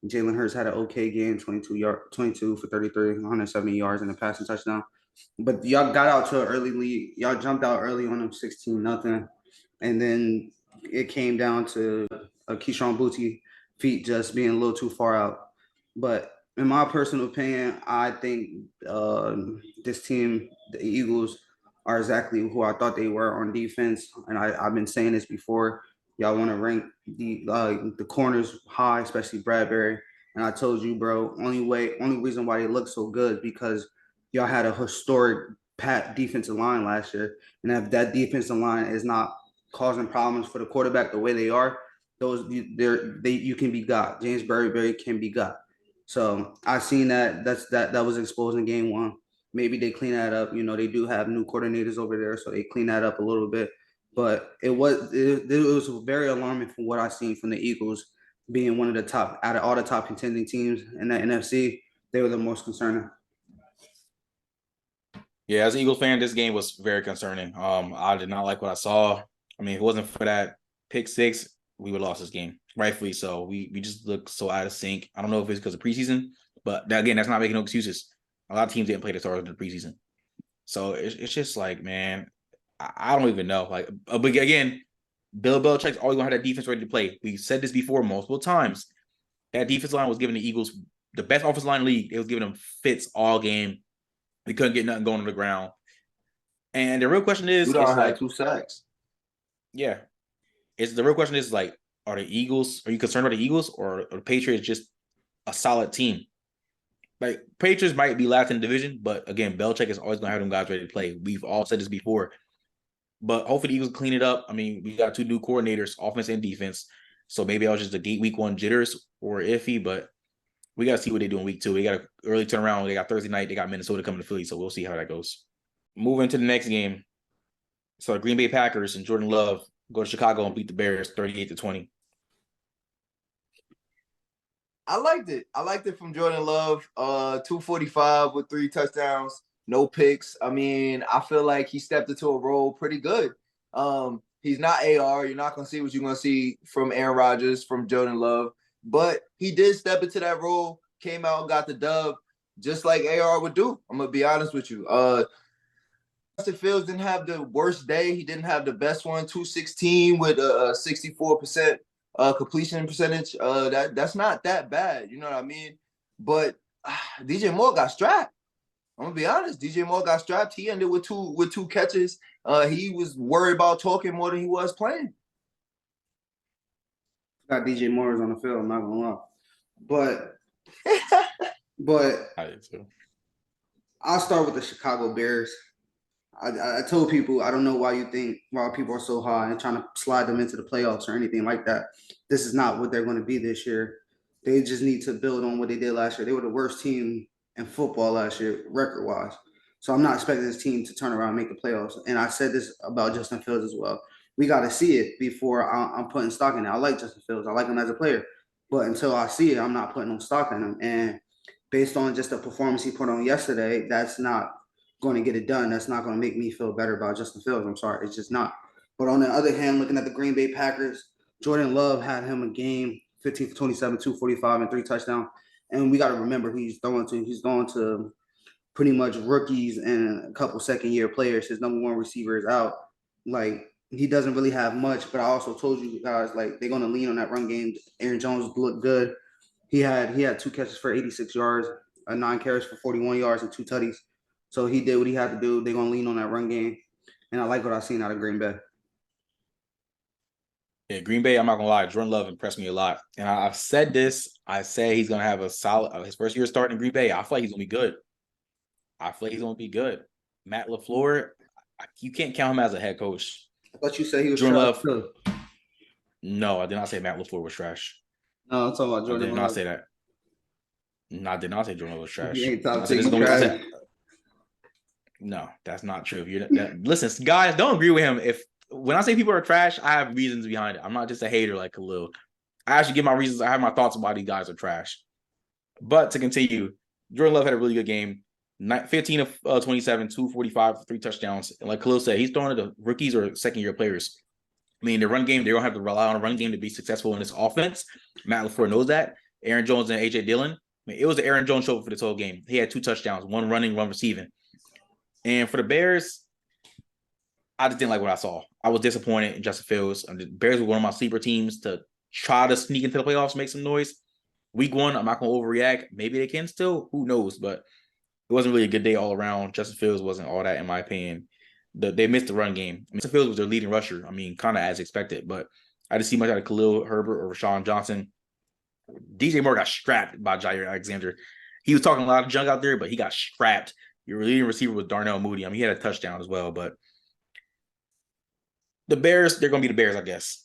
Jalen Hurts had an okay game, 22 for 33, 170 yards and a passing touchdown. But y'all got out to an early lead. Y'all jumped out early on them 16-0. And then it came down to Keyshawn Booty feet just being a little too far out. But in my personal opinion, I think this team, the Eagles, are exactly who I thought they were on defense. And I've been saying this before. Y'all want to rank the corners high, especially Bradbury. And I told you, bro, only reason why they look so good is because y'all had a historic defensive line last year. And if that defensive line is not causing problems for the quarterback the way they are, you can be got. James Bradbury can be got. So I seen that was exposed in game one. Maybe they clean that up. They do have new coordinators over there, so they clean that up a little bit. But it was very alarming from what I seen from the Eagles being one of the top out of all the top contending teams in the NFC. They were the most concerning. Yeah, as an Eagles fan, this game was very concerning. I did not like what I saw. I mean, if it wasn't for that pick six, we would have lost this game, rightfully so. We just look so out of sync. I don't know if it's because of preseason, but again, that's not making no excuses. A lot of teams didn't play the start of the preseason. So it's just like, man, I don't even know. Like, but again, Bill Belichick's always going to have that defense ready to play. We said this before multiple times. That defense line was giving the Eagles the best offensive line in the league. It was giving them fits all game. We couldn't get nothing going on the ground. And the real question is, had 2 sacks. Yeah. The real question is, like, are you concerned about the Eagles or are the Patriots just a solid team? Like, Patriots might be last in the division, but again, Belichick is always going to have them guys ready to play. We've all said this before. But hopefully the Eagles clean it up. I mean, we got 2 new coordinators, offense and defense. So maybe I was just the week 1 jitters or iffy, but we got to see what they do in week 2. They got an early turnaround. They got Thursday night. They got Minnesota coming to Philly, so we'll see how that goes. Moving to the next game. So the Green Bay Packers and Jordan Love go to Chicago and beat the Bears 38-20. I liked it. I liked it from Jordan Love. 245 with 3 touchdowns, no picks. I mean, I feel like he stepped into a role pretty good. He's not AR. You're not going to see what you're going to see from Aaron Rodgers, from Jordan Love. But he did step into that role, came out, got the dub, just like AR would do. I'm going to be honest with you. Justin Fields didn't have the worst day. He didn't have the best one, 216 with a 64% completion percentage. That's not that bad. You know what I mean? But DJ Moore got strapped. I'm going to be honest. DJ Moore got strapped. He ended with two catches. He was worried about talking more than he was playing. Got DJ Moore on the field, I'm not gonna lie. But I did too. I'll start with the Chicago Bears. I told people I don't know why people are so high and trying to slide them into the playoffs or anything like that. This is not what they're going to be this year. They just need to build on what they did last year. They were the worst team in football last year, record-wise. So I'm not expecting this team to turn around and make the playoffs. And I said this about Justin Fields as well. We got to see it before I'm putting stock in it. I like Justin Fields. I like him as a player. But until I see it, I'm not putting no stock in him. And based on just the performance he put on yesterday, that's not going to get it done. That's not going to make me feel better about Justin Fields. I'm sorry. It's just not. But on the other hand, looking at the Green Bay Packers, Jordan Love had him a game, 15 for 27, 245, and 3 touchdowns. And we got to remember who he's throwing to. He's throwing to pretty much rookies and a couple second-year players. His number one receiver is out. Like, he doesn't really have much, but I also told you guys, like, they're going to lean on that run game. Aaron Jones looked good. He had 2 catches for 86 yards, 9 carries for 41 yards, and 2 tutties. So he did what he had to do. They're going to lean on that run game. And I like what I've seen out of Green Bay. Yeah, Green Bay, I'm not going to lie, Jordan Love impressed me a lot. And I've said this. I say he's going to have a solid his first year starting in Green Bay. I feel like he's going to be good. Matt LaFleur, you can't count him as a head coach. I thought you said he was Jordan trash. Love. No, I did not say Matt LaFleur was trash. No, I'm talking about Jordan Love. I did not say that. No, I did not say Jordan Love was trash. He ain't top 10 trash. No, that's not true. Listen, guys, don't agree with him. When I say people are trash, I have reasons behind it. I'm not just a hater like Khalil. I actually give my reasons. I have my thoughts about these guys are trash. But to continue, Jordan Love had a really good game. 15 of 27, 245, 3 touchdowns. And like Khalil said, he's throwing to the rookies or second-year players. I mean, the run game, they don't have to rely on a run game to be successful in this offense. Matt LaFleur knows that. Aaron Jones and A.J. Dillon. I mean, it was the Aaron Jones show for this whole game. He had 2 touchdowns, 1 running, 1 receiving. And for the Bears, I just didn't like what I saw. I was disappointed in Justin Fields. The Bears were one of my sleeper teams to try to sneak into the playoffs, make some noise. Week 1, I'm not going to overreact. Maybe they can still. Who knows? But it wasn't really a good day all around. Justin Fields wasn't all that, in my opinion. They missed the run game. Justin Fields was their leading rusher. I mean, kind of as expected. But I didn't see much out of Khalil Herbert or Rashawn Johnson. DJ Moore got strapped by Jair Alexander. He was talking a lot of junk out there, but he got strapped. Your leading receiver was Darnell Mooney. I mean, he had a touchdown as well. But the Bears, they're going to be the Bears, I guess.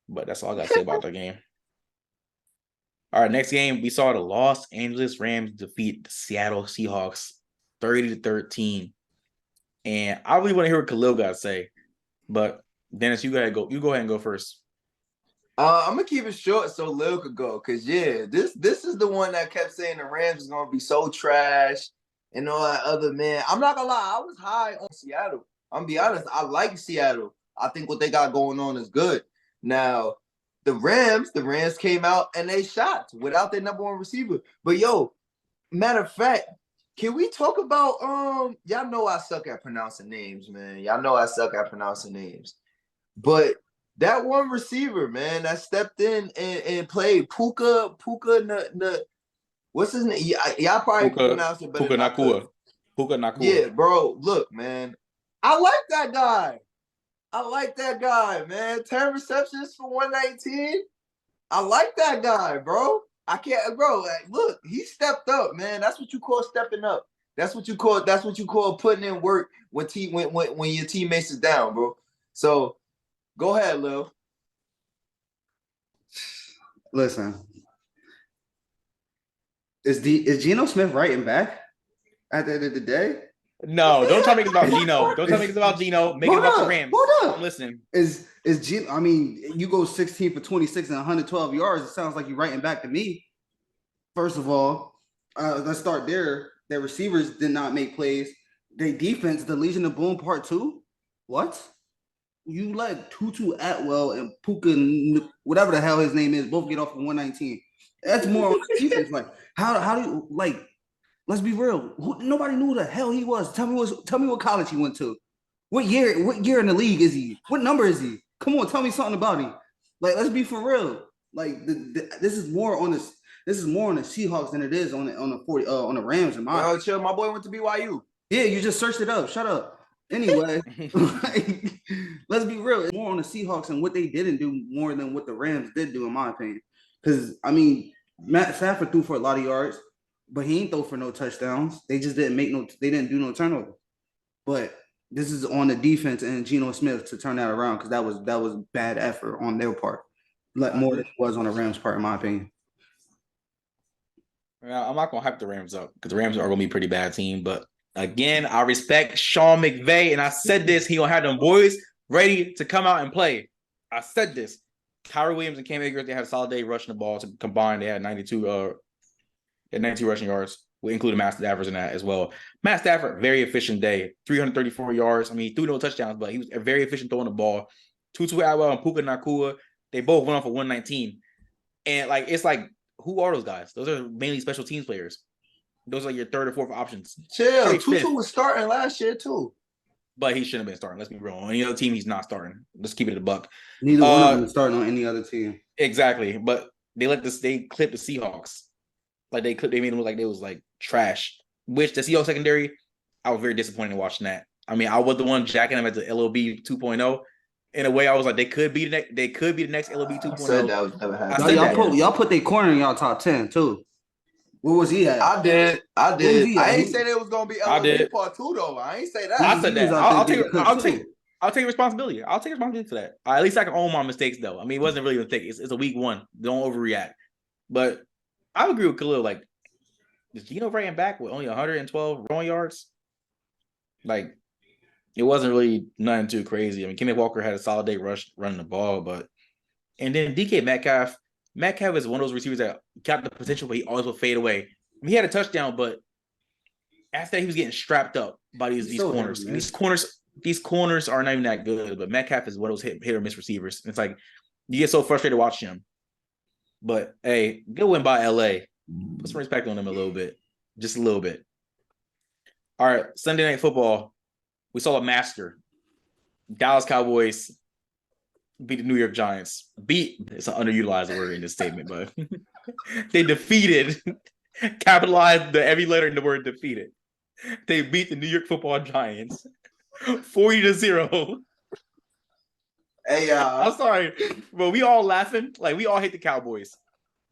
But that's all I got to say about the game. All right, next game, we saw the Los Angeles Rams defeat the Seattle Seahawks 30-13. And I really want to hear what Khalil got to say. But Dennis, you go ahead and go first. I'm gonna keep it short so Lil could go. Cause this is the one that kept saying the Rams is gonna be so trash and all that other, man. I'm not gonna lie, I was high on Seattle. I'm gonna be honest, I like Seattle. I think what they got going on is good. Now, the Rams came out and they shot without their number 1 receiver. But matter of fact, can we talk about y'all know I suck at pronouncing names, man. Y'all know I suck at pronouncing names. But that one receiver, man, that stepped in and played Puka, what's his name? Y'all probably pronounce it better. Puka Nakua. Yeah, bro. Look, man. I like that guy, man. 10 receptions for 119. I like that guy, bro. I can't, bro. Look, he stepped up, man. That's what you call stepping up. That's what you call putting in work when your teammates is down, bro. So go ahead, Lil. Listen, is Geno Smith writing back at the end of the day? No, don't tell me it's about Geno. Don't tell me it's about Geno. Make it about the Rams. Hold up. Listen. Is Geno? I mean, you go 16 for 26 and 112 yards. It sounds like you're writing back to me. First of all, let's start there. Their receivers did not make plays. Their defense, the Legion of Boom Part 2. What? You let Tutu Atwell and Puka, whatever the hell his name is, both get off of 119. That's more on the defense. Like, how do you, like, let's be real. Nobody knew who the hell he was. Tell me what college he went to. What year in the league is he? What number is he? Come on, tell me something about him. Like, let's be for real. Like, this is more on the Seahawks than it is on the Rams. In my chill. My boy went to BYU. Yeah, you just searched it up. Shut up. Anyway, like, let's be real. It's more on the Seahawks and what they didn't do more than what the Rams did do, in my opinion. Because, I mean, Matt Stafford threw for a lot of yards, but he ain't throw for no touchdowns. They just didn't they didn't do no turnover. But this is on the defense and Geno Smith to turn that around, because that was bad effort on their part. Like, more than it was on the Rams' part, in my opinion. Well, I'm not going to hype the Rams up because the Rams are going to be a pretty bad team. But again, I respect Sean McVay. And I said this, he going to have them boys ready to come out and play. I said this. Kyrie Williams and Cam Akers, they had a solid day rushing the ball. To combine, they had 92 rushing yards. We included Matt Stafford in that as well. Matt Stafford, very efficient day, 334 yards. I mean, he threw no touchdowns, but he was very efficient throwing the ball. Tutu Atwell and Puka Nacua, they both went off for 119. And like, it's like, who are those guys? Those are mainly special teams players. Those are your third or fourth options. Chill. Tutu was starting last year too. But he shouldn't have been starting. Let's be real. On any other team, he's not starting. Let's keep it a buck. Neither one of them is starting on any other team. Exactly. But they clipped the Seahawks. Like they made them look like they was like trash. Which the Seahawks secondary, I was very disappointed in watching that. I mean, I was the one jacking them at the LOB 2.0. In a way, I was like, they could be the next LOB 2.0. I said that was never happening. Y'all put their corner in y'all top 10 too. What was he at? I did. I ain't say that it was gonna be LOB part 2 though. I ain't say that. I said that. I'll take responsibility. I'll take responsibility for that. At least I can own my mistakes though. I mean, it wasn't really a mistake. It's a week 1. Don't overreact. But I agree with Khalil. Like, is Geno bringing back with only 112 throwing yards? Like, it wasn't really nothing too crazy. I mean, Kenneth Walker had a solid day running the ball, and then DK Metcalf is one of those receivers that got the potential, but he always will fade away. I mean, he had a touchdown, but after that, he was getting strapped up by these corners. These corners are not even that good, but Metcalf is one of those hit or miss receivers. It's like you get so frustrated watching him. But hey, good win by LA. Put some respect on them a little bit. Just a little bit. All right, Sunday Night Football. We saw a master. Dallas Cowboys beat the New York Giants. It's an underutilized word in this statement, but they defeated, capitalized every letter in the word defeated. They beat the New York Football Giants 40-0. Hey, I'm sorry, but we all laughing. Like, we all hate the Cowboys.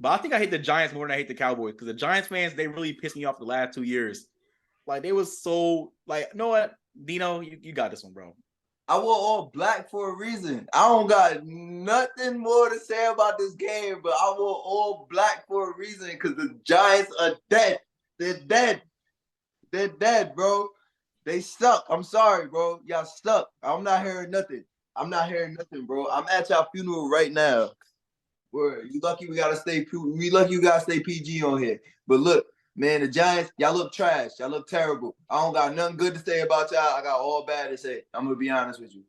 But I think I hate the Giants more than I hate the Cowboys, because the Giants fans, they really pissed me off the last 2 years. Like, they was so, like, you know what? Dino, you got this one, bro. I wore all black for a reason. I don't got nothing more to say about this game, but I wore all black for a reason because the Giants are dead. They're dead. They're dead, bro. They suck. I'm sorry, bro. Y'all stuck. I'm not hearing nothing. Bro. I'm at y'all funeral right now. Word. You lucky we gotta stay PG on here. But look, man, the Giants, y'all look trash. Y'all look terrible. I don't got nothing good to say about y'all. I got all bad to say. I'm going to be honest with you.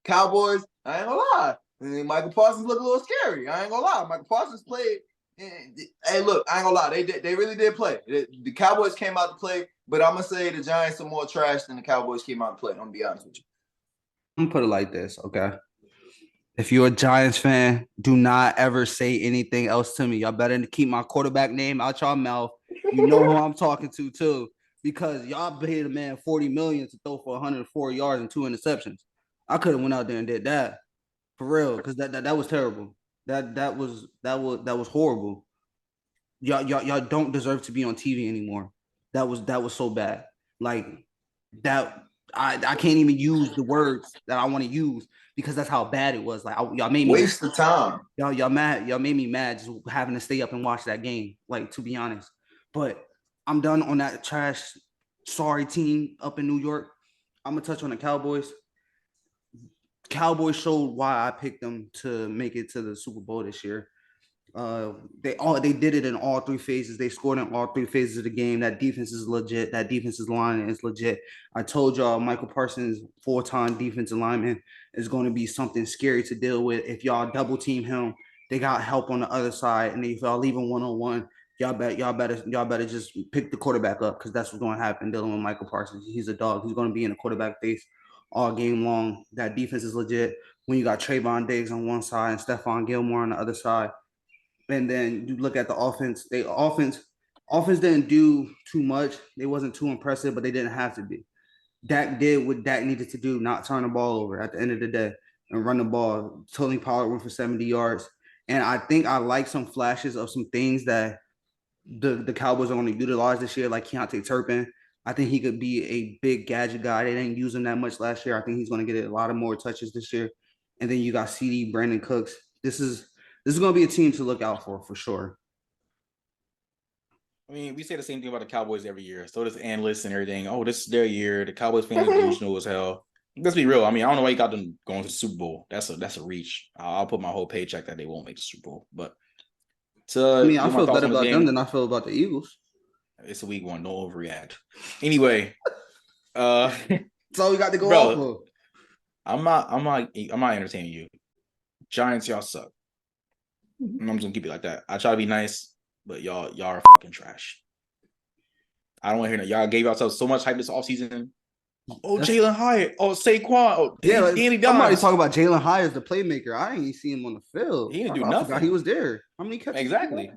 Cowboys, I ain't going to lie. Michael Parsons look a little scary. I ain't going to lie. Michael Parsons played. Hey, look, I ain't going to lie. They really did play. The Cowboys came out to play, but I'm going to say the Giants are more trash than the Cowboys came out to play. I'm going to be honest with you. I'm going to put it like this, okay? If you're a Giants fan, do not ever say anything else to me. Y'all better keep my quarterback name out y'all mouth. You know who I'm talking to, too, because y'all paid a man $40 million to throw for 104 yards and 2 interceptions. I could have went out there and did that for real, because that was terrible. That was horrible. Y'all don't deserve to be on TV anymore. That was so bad. Like that. I can't even use the words that I want to use because that's how bad it was. Like y'all made me waste the time. Y'all made me mad just having to stay up and watch that game. Like, to be honest, but I'm done on that trash. Sorry team up in New York. I'm gonna touch on the Cowboys. Cowboys showed why I picked them to make it to the Super Bowl this year. They did it in all 3 phases. They scored in all 3 phases of the game. That defense is legit. That defensive line is legit. I told y'all Michael Parsons, 4-time defensive lineman, is going to be something scary to deal with. If y'all double team him, they got help on the other side, and if y'all leave him 1-on-1, y'all better just pick the quarterback up, because that's what's going to happen dealing with Michael Parsons. He's a dog. He's going to be in the quarterback face all game long. That defense is legit. When you got Trayvon Diggs on one side and Stephon Gilmore on the other side. And then you look at the offense. Offense didn't do too much. They wasn't too impressive, but they didn't have to be. Dak did what Dak needed to do, not turn the ball over at the end of the day and run the ball. Tony Pollard went for 70 yards. And I think I like some flashes of some things that the Cowboys are going to utilize this year, like Keontae Turpin. I think he could be a big gadget guy. They didn't use him that much last year. I think he's going to get a lot of more touches this year. And then you got CD, Brandon Cooks. This is going to be a team to look out for sure. I mean, we say the same thing about the Cowboys every year. So does analysts and everything. Oh, this is their year. The Cowboys fans are delusional as hell. let's be real. I mean, I don't know why you got them going to the Super Bowl. That's a reach. I'll put my whole paycheck that they won't make the Super Bowl. But I to mean, I give my feel thoughts better on this about them game, than I feel about the Eagles. it's a week one. Don't overreact. Anyway, That's all we got to go off bro, of. I'm not entertaining you. Giants, y'all suck. I'm just gonna keep it like that. I try to be nice, but y'all are fucking trash. I don't want to hear that. Y'all gave yourselves so much hype this offseason. Oh, Jalen Hyatt. Oh, Saquon. Oh, Yeah, Danny somebody Dimes. talking about Jalen Hyatt as the playmaker. I ain't even see him on the field. He didn't do I nothing. forgot he was there. How many catches? Exactly.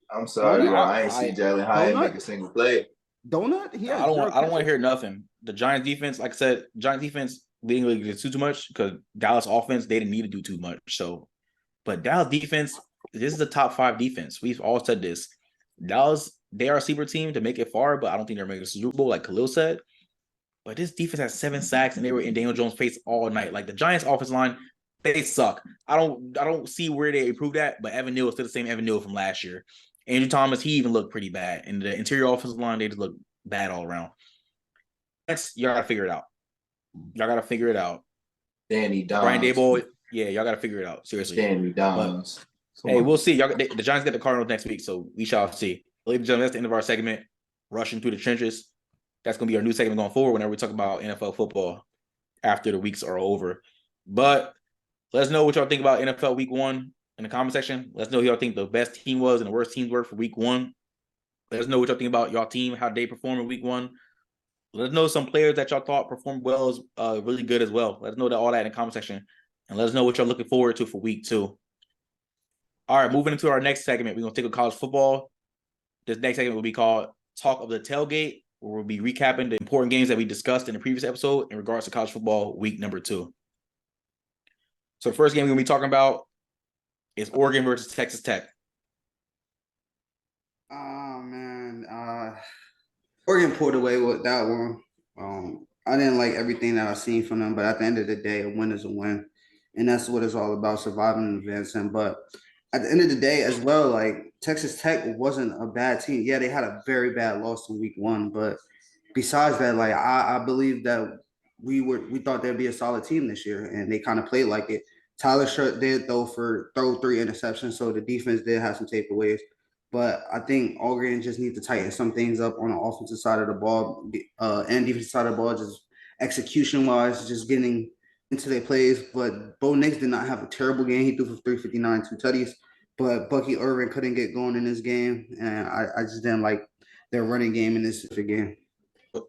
I'm sorry, Donut? bro. I ain't see Jalen Hyatt make a single play. Donut? He has I don't zero want to catches? hear nothing. The Giants defense, like I said, Giants defense didn't really do too much because Dallas offense, they didn't need to do too much. So, but Dallas defense, this is a top 5 defense. We've all said this. Dallas, they are a sleeper team to make it far, but I don't think they're making a Super Bowl, like Khalil said. But this defense has 7 sacks, and they were in Daniel Jones' face all night. Like the Giants' offensive line, they suck. I don't see where they improved that. But Evan Neal is still the same Evan Neal from last year. Andrew Thomas, he even looked pretty bad. And the interior offensive line, they just look bad all around. Y'all gotta figure it out. Y'all gotta figure it out. Danny Dimes. Brian Daboll, yeah, y'all gotta figure it out. Seriously. Danny Dimes. Hey, we'll see. The Giants get the Cardinals next week, so we shall see. Ladies and gentlemen, that's the end of our segment. Rushing through the trenches. That's going to be our new segment going forward whenever we talk about NFL football after the weeks are over. But let us know what y'all think about NFL week 1 in the comment section. Let us know who y'all think the best team was and the worst teams were for week 1. Let us know what y'all think about y'all team, how they performed in week 1. Let us know some players that y'all thought performed well, really good as well. Let us know all that in the comment section. And let us know what y'all looking forward to for week 2. All right, moving into our next segment, we're going to take a college football. This next segment will be called Talk of the Tailgate, where we'll be recapping the important games that we discussed in the previous episode in regards to college football week number 2. So the first game we're going to be talking about is Oregon versus Texas Tech. Oh, man. Oregon pulled away with that one. I didn't like everything that I've seen from them, but at the end of the day, a win is a win. And that's what it's all about, surviving and advancing. But at the end of the day as well, like Texas Tech wasn't a bad team. Yeah, they had a very bad loss in week 1, but besides that, like I believe that we thought they'd be a solid team this year, and they kind of played like it. Tyler Shirt did throw 3 interceptions, so the defense did have some takeaways. But I think Oregon just needs to tighten some things up on the offensive side of the ball and defensive side of the ball, just execution-wise, just getting into their plays. But Bo Nix did not have a terrible game. He threw for 359, 2 tutties. But Bucky Irvin couldn't get going in this game, and I just didn't like their running game in this game.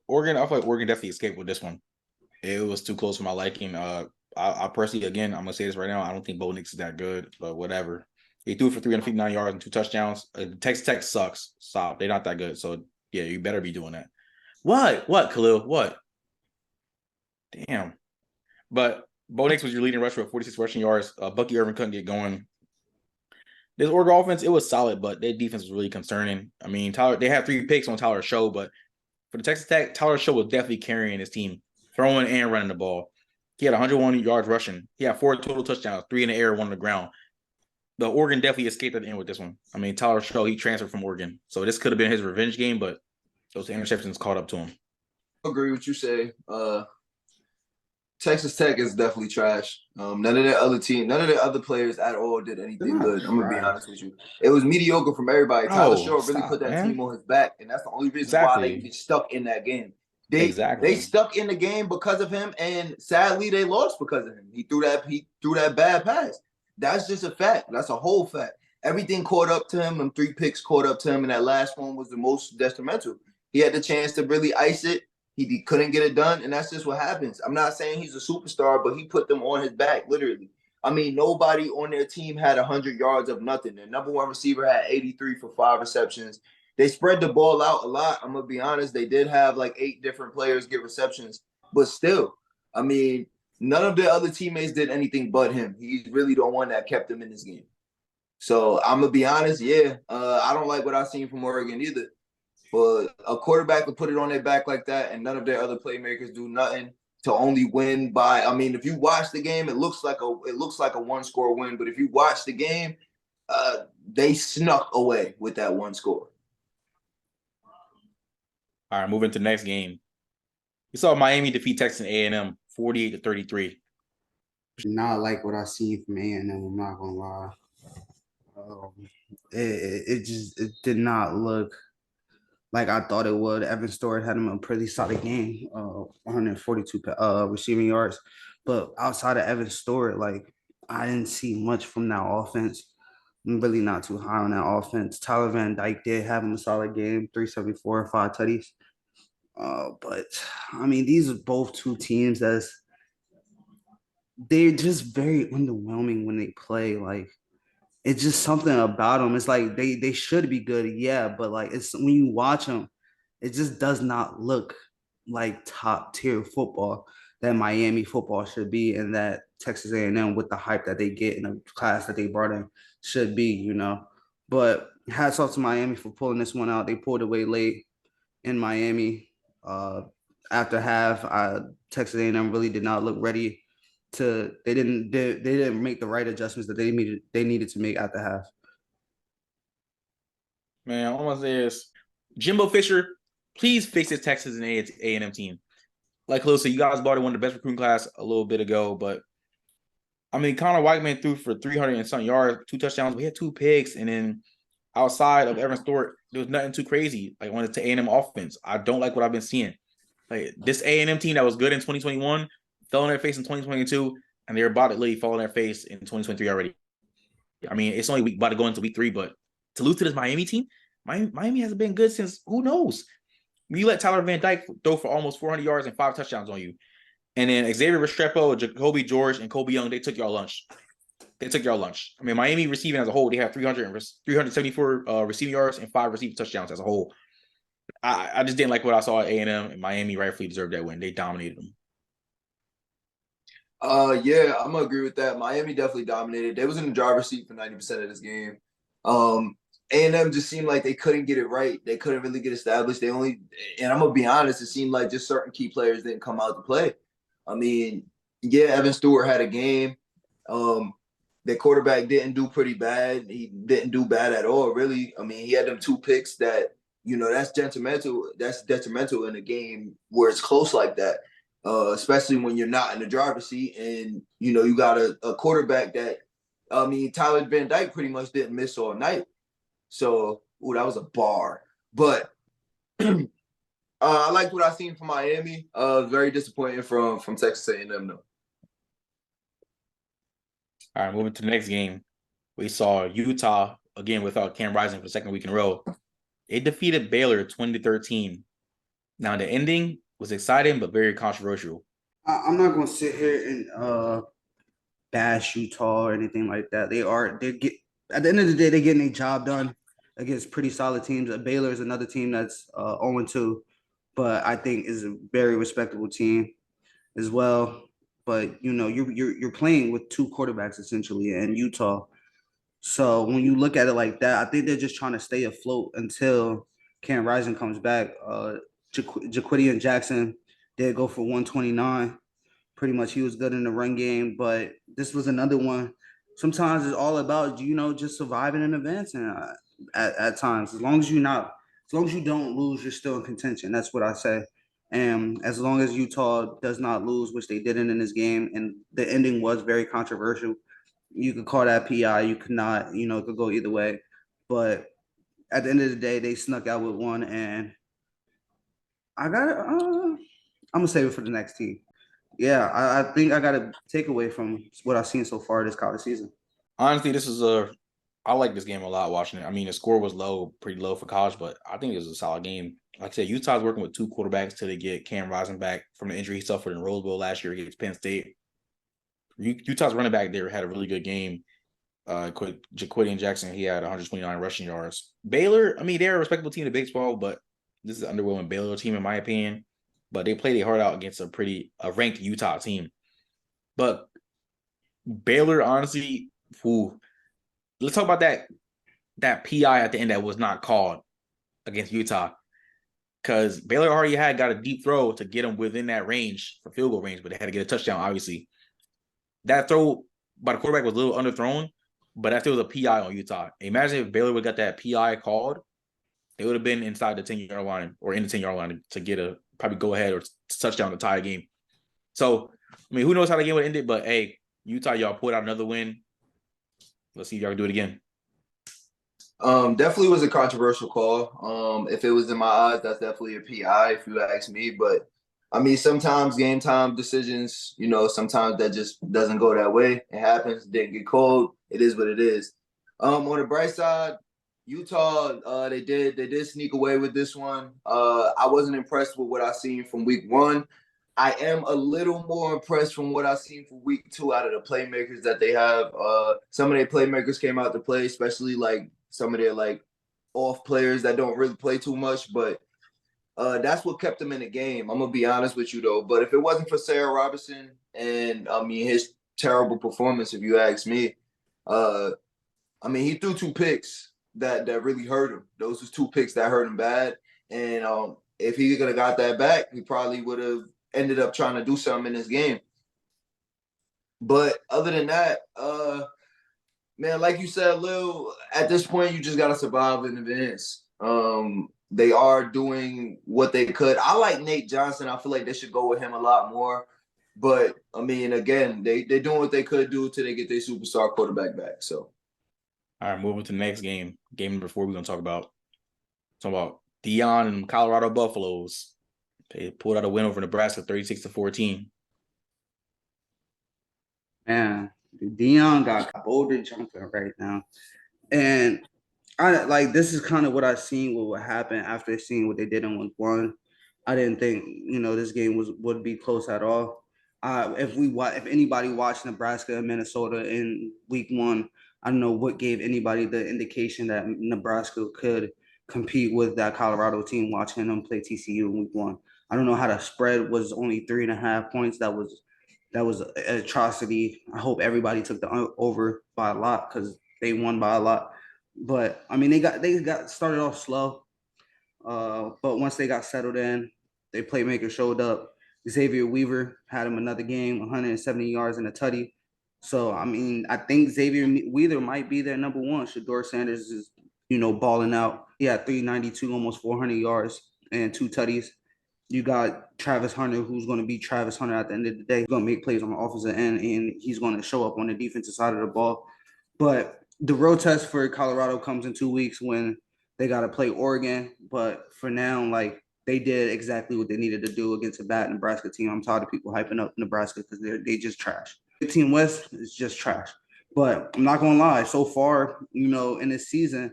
Oregon, I feel like Oregon definitely escaped with this one. It was too close for my liking. I personally, again, I'm going to say this right now, I don't think Bo Nix is that good, but whatever. He threw for 359 yards and 2 touchdowns. Texas Tech sucks. Stop. They're not that good. So, yeah, you better be doing that. What, Khalil? What? Damn. But Bo Nix was your leading rusher with 46 rushing yards. Bucky Irvin couldn't get going. This Oregon offense, it was solid, but their defense was really concerning. I mean, they had 3 picks on Tyler Show, but for the Texas Tech, Tyler Show was definitely carrying his team, throwing and running the ball. He had 101 yards rushing. He had 4 total touchdowns, 3 in the air, 1 on the ground. The Oregon definitely escaped at the end with this one. I mean, Tyler Show, he transferred from Oregon. So this could have been his revenge game, but those interceptions caught up to him. I agree with you say. Texas Tech is definitely trash. None of their other players at all did anything good. I'm gonna be honest with you. It was mediocre from everybody. Tyler Shaw really put that team on his back, and that's the only reason why they get stuck in that game. They stuck in the game because of him, and sadly they lost because of him. He threw that bad pass. That's just a fact. That's a whole fact. Everything caught up to him. Them 3 picks caught up to him, and that last one was the most detrimental. He had the chance to really ice it. He couldn't get it done, and that's just what happens. I'm not saying he's a superstar, but he put them on his back, literally. I mean, nobody on their team had 100 yards of nothing. Their number 1 receiver had 83 for 5 receptions. They spread the ball out a lot. I'm going to be honest. They did have like 8 different players get receptions, but still, I mean, none of the other teammates did anything but him. He's really the one that kept them in this game. So I'm going to be honest, I don't like what I've seen from Oregon either. But a quarterback would put it on their back like that, and none of their other playmakers do nothing to only win by. I mean, if you watch the game, it looks like a 1-score win. But if you watch the game, they snuck away with that 1 score. All right, moving to the next game. We saw Miami defeat Texas A&M 48-33. Not like what I seen from A&M, I'm not gonna lie. Um, it did not look like I thought it would. Evan Stewart had him a pretty solid game, 142 receiving yards. But outside of Evan Stewart, like I didn't see much from that offense. I'm really not too high on that offense. Tyler Van Dyke did have him a solid game, 374, 5 tutties. But I mean, these are both two teams they're just very underwhelming when they play. Like it's just something about them. It's like they should be good, yeah, but like it's when you watch them, it just does not look like top tier football that Miami football should be, and that Texas A&M with the hype that they get in the class that they brought in should be, you know. But hats off to Miami for pulling this one out. They pulled away late in Miami. Uh, After half, Texas A&M really did not look ready to. They didn't make the right adjustments that they needed to make at the half. Man, all I'm gonna say is Jimbo Fisher, please fix this Texas and A&M team. Like Khalil said, you guys brought in one of the best recruiting class a little bit ago, but I mean, Connor Whiteman threw for 300 and some yards, 2 touchdowns. We had 2 picks, and then outside of Evan Stewart, there was nothing too crazy. Like when it's to A&M offense, I don't like what I've been seeing. Like this A&M team that was good in 2021 fell on their face in 2022, and they're about to literally fall on their face in 2023 already. I mean, it's only about to go into week 3, but to lose to this Miami team, Miami hasn't been good since who knows. You let Tyler Van Dyke throw for almost 400 yards and 5 touchdowns on you. And then Xavier Restrepo, Jacoby George, and Kobe Young, they took y'all lunch. I mean, Miami receiving as a whole, they have 374 receiving yards and 5 receiving touchdowns as a whole. I just didn't like what I saw at A&M, and Miami rightfully deserved that win. They dominated them. Yeah, I'm gonna agree with that. Miami definitely dominated. They was in the driver's seat for 90% of this game. A&M just seemed like they couldn't get it right. They couldn't really get established. And I'm gonna be honest, it seemed like just certain key players didn't come out to play. I mean, yeah, Evan Stewart had a game. The quarterback didn't do pretty bad. He didn't do bad at all, really. I mean, he had them 2 picks that, you know, that's detrimental. That's detrimental in a game where it's close like that. Especially when you're not in the driver's seat and, you know, you got a quarterback that, I mean, Tyler Van Dyke pretty much didn't miss all night. So, that was a bar. But I like what I seen from Miami. Very disappointing from Texas A&M, though. All right, moving to the next game. We saw Utah, again, without Cam Rising for the second week in a row. They defeated Baylor 20-13. Now, the ending was exciting, but very controversial. I'm not gonna sit here and bash Utah or anything like that. At the end of the day, they're getting a job done against pretty solid teams. Baylor is another team that's 0-2, but I think is a very respectable team as well. But you know, you're playing with 2 quarterbacks essentially, and Utah. So when you look at it like that, I think they're just trying to stay afloat until Cam Rising comes back. Jaquidian Jackson did go for 129. Pretty much he was good in the run game, but this was another one. Sometimes it's all about, you know, just surviving and advancing at times. As long as you don't lose, you're still in contention. That's what I say. And as long as Utah does not lose, which they didn't in this game, and the ending was very controversial, you could call that PI. You could not, you know, it could go either way. But at the end of the day, they snuck out with one, and I'm gonna save it for the next team. Yeah, I think I got a takeaway from what I've seen so far this college season. Honestly, I like this game a lot watching it. I mean, the score was pretty low for college, but I think it was a solid game. Like I said, Utah's working with 2 quarterbacks till they get Cam Rising back from the injury he suffered in Rose Bowl last year against Penn State. Utah's running back there had a really good game. Jaquidian Jackson, he had 129 rushing yards. Baylor, I mean, they're a respectable team in the Big 12, but this is an underwhelming Baylor team in my opinion. But they played their heart out against a ranked Utah team. But Baylor, honestly, let's talk about that PI at the end that was not called against Utah. Because Baylor already got a deep throw to get them within that range for field goal range, but they had to get a touchdown, obviously. That throw by the quarterback was a little underthrown, but that still was a PI on Utah. Imagine if Baylor would have got that PI called, they would have been inside the 10-yard line or in the 10-yard line to get a probably go ahead or touchdown to tie a game. So, I mean, who knows how the game would end it? But hey, Utah, y'all pulled out another win. Let's see if y'all can do it again. Definitely was a controversial call. If it was in my eyes, that's definitely a PI if you ask me. But I mean, sometimes game time decisions, sometimes that just doesn't go that way. It happens. Didn't get called. It is what it is. On the bright side, Utah, they did sneak away with this one. I wasn't impressed with what I seen from week 1. I am a little more impressed from what I've seen for week 2 out of the playmakers that they have. Some of their playmakers came out to play, especially like some of their like off players that don't really play too much, but that's what kept them in the game. I'm gonna be honest with you though. But if it wasn't for Sarah Robinson and his terrible performance, if you ask me, he threw 2 picks that really hurt him. Those was 2 picks that hurt him bad. And if he could have got that back, he probably would have ended up trying to do something in this game. But other than that, man, like you said, Lil, at this point, you just got to survive in advance. They are doing what they could. I like Nate Johnson. I feel like they should go with him a lot more. But, again, they're doing what they could do till they get their superstar quarterback back. So, all right, moving to the next game. Game number 4 we're going to talk about. Deion and Colorado Buffaloes. They pulled out a win over Nebraska 36-14. Man, Deion got Boulder jumping right now. And this is kind of what I seen what happened after seeing what they did in week 1. I didn't think, this game would be close at all. If anybody watched Nebraska and Minnesota in week 1, I don't know what gave anybody the indication that Nebraska could compete with that Colorado team watching them play TCU in week 1. I don't know how the spread was only 3.5 points. That was an atrocity. I hope everybody took the over by a lot because they won by a lot. But they got started off slow. But once they got settled in, their playmaker showed up. Xavier Weaver had him another game, 170 yards and a tutty. So I think Xavier Weaver might be their number 1. Shedeur Sanders is balling out. He had 392, almost 400 yards and 2 tutties. You got Travis Hunter, who's going to be Travis Hunter at the end of the day. He's going to make plays on the offensive end, and he's going to show up on the defensive side of the ball. But the road test for Colorado comes in 2 weeks when they got to play Oregon. But for now, they did exactly what they needed to do against a bad Nebraska team. I'm tired of people hyping up Nebraska because they just trash. The Team West is just trash. But I'm not going to lie. So far, in this season,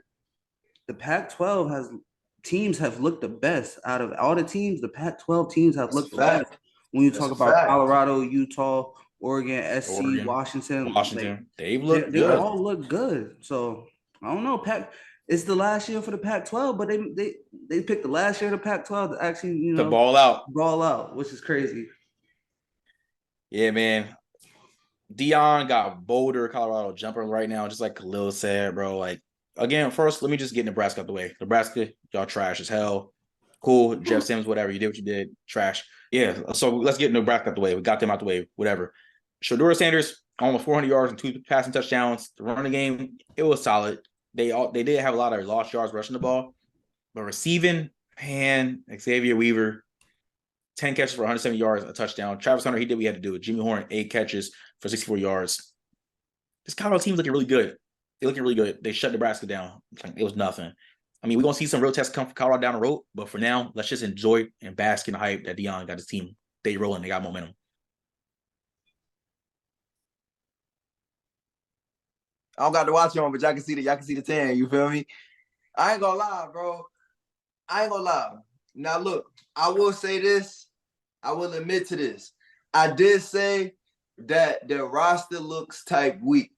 the Pac-12 teams have looked the best out of all the teams. The Pac-12 teams have looked the best. When you talk about Colorado, Utah, Oregon, SC, Washington, they've looked good. They all look good. So I don't know. It's the last year for the Pac-12, but they picked the last year of the Pac-12 to actually to ball out, which is crazy. Yeah, man. Deion got Boulder, Colorado jumping right now, just like Khalil said, bro. Again, first, let me just get Nebraska out the way. Nebraska, y'all trash as hell. Cool. Jeff Sims, whatever. You did what you did. Trash. Yeah. So let's get Nebraska out the way. We got them out the way. Whatever. Shedeur Sanders, almost 400 yards and 2 passing touchdowns. The running game, it was solid. They did have a lot of lost yards rushing the ball. But receiving, man, Xavier Weaver, 10 catches for 170 yards, a touchdown. Travis Hunter, he did what he had to do. Jimmy Horn, 8 catches for 64 yards. This Colorado team's looking really good. They're looking really good. They shut Nebraska down. It was nothing. We're going to see some real tests come for Colorado down the road. But for now, let's just enjoy and bask in the hype that Deion got his team. They rolling. They got momentum. I don't got to watch on, but y'all can see the 10. You feel me? I ain't gonna lie, bro. I ain't gonna lie. Now look, I will say this. I will admit to this. I did say that their roster looks type weak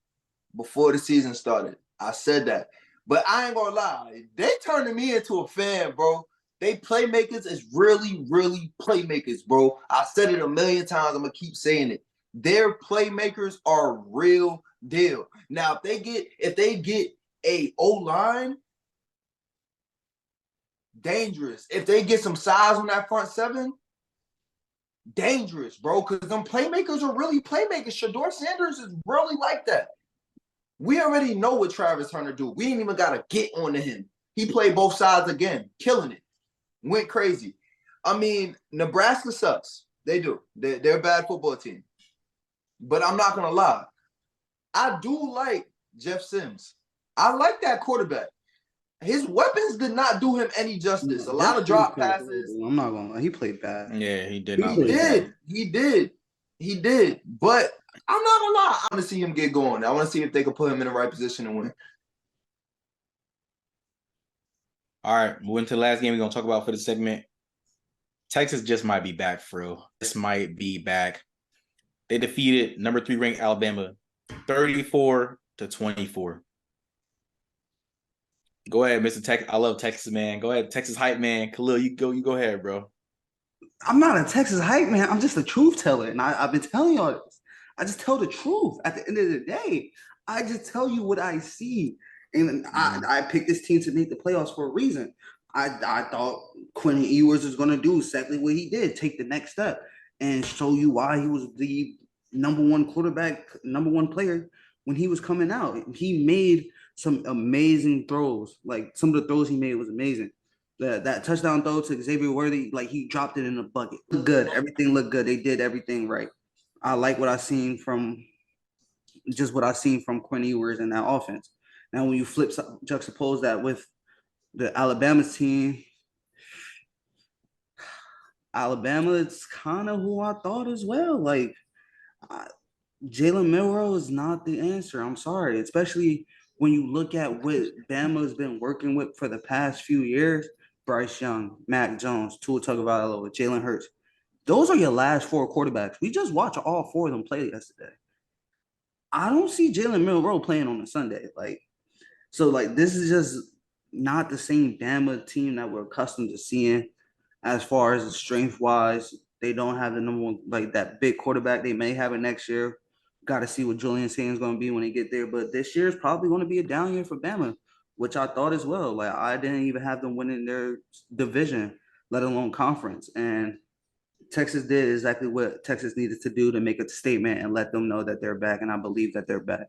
before the season started. I said that. But I ain't gonna lie. They turning me into a fan, bro. They playmakers is really, really playmakers, bro. I said it a million times. I'm gonna keep saying it. Their playmakers are real deal. Now, if they get a O-line, dangerous. If they get some size on that front 7, dangerous, bro. Because them playmakers are really playmakers. Shedeur Sanders is really like that. We already know what Travis Hunter do. We ain't even got to get onto him. He played both sides again, killing it. Went crazy. Nebraska sucks. They do. They're a bad football team. But I'm not gonna lie. I do like Jeff Sims. I like that quarterback. His weapons did not do him any justice. A lot of drop passes. I'm not gonna lie. He played bad. Yeah, he did He not. did. He did. But I'm not gonna lie. I want to see him get going. I want to see if they can put him in the right position and win. All right, moving to the last game we're gonna talk about for the segment. Texas just might be back for real. This might be back. They defeated number 3 ranked Alabama 34-24. Go ahead, Mr. Tech. I love Texas, man. Go ahead, Texas hype man. Khalil, you go ahead, bro. I'm not a Texas hype man. I'm just a truth teller, and I've been telling y'all this. I just tell the truth. At the end of the day, I just tell you what I see, and I picked this team to make the playoffs for a reason. I thought Quinn Ewers was going to do exactly what he did, take the next step, and show you why he was the number one quarterback, number one player when he was coming out. He made some amazing throws. Like some of the throws he made was amazing. That touchdown throw to Xavier Worthy, like he dropped it in a bucket. Looked good. Everything looked good. They did everything right. I like what I seen from Quinn Ewers in that offense. Now, when you juxtapose that with the Alabama's team, Alabama, it's kind of who I thought as well. Like Jalen Milroe is not the answer. I'm sorry, especially when you look at what Bama's been working with for the past few years. Bryce Young, Mac Jones, Tua Tagovailoa, Jalen Hurts. Those are your last 4 quarterbacks. We just watched all 4 of them play yesterday. I don't see Jalen Milroe playing on a Sunday. This is just not the same Bama team that we're accustomed to seeing as far as strength-wise. They don't have the number one, like that big quarterback. They may have it next year. Got to see what Julian Saints is going to be when they get there. But this year is probably going to be a down year for Bama, which I thought as well. Like, I didn't even have them winning their division, let alone conference. And Texas did exactly what Texas needed to do to make a statement and let them know that they're back. And I believe that they're back.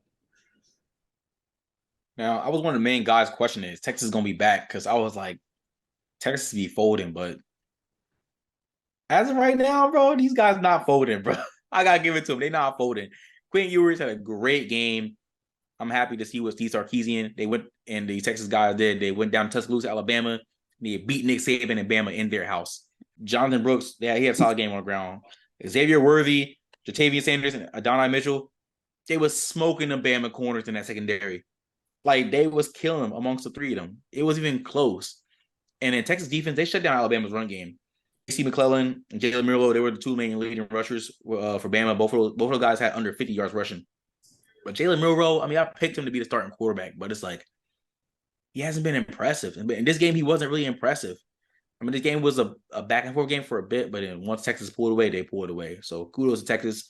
Now, I was one of the main guys questioning is Texas going to be back because I was like, Texas be folding, but as of right now, bro, these guys not folding, bro. I got to give it to them. They not folding. Quinn Ewers had a great game. I'm happy to see what Steve Sarkisian, they went, and the Texas guys did. They went down to Tuscaloosa, Alabama. They beat Nick Saban and Bama in their house. Jonathan Brooks, yeah, he had a solid game on the ground. Xavier Worthy, Jatavian Sanders, and Adonai Mitchell, they was smoking the Bama corners in that secondary. Like, they was killing them amongst the 3 of them. It was even close. And in Texas defense, they shut down Alabama's run game. AC McClellan and Jalen Milroe, they were the 2 main leading rushers for Bama. Both of those guys had under 50 yards rushing. But Jalen Milroe, I mean, I picked him to be the starting quarterback, but it's like, he hasn't been impressive. And in this game, he wasn't really impressive. I mean, this game was a back and forth game for a bit, but then once Texas pulled away, they pulled away. So kudos to Texas.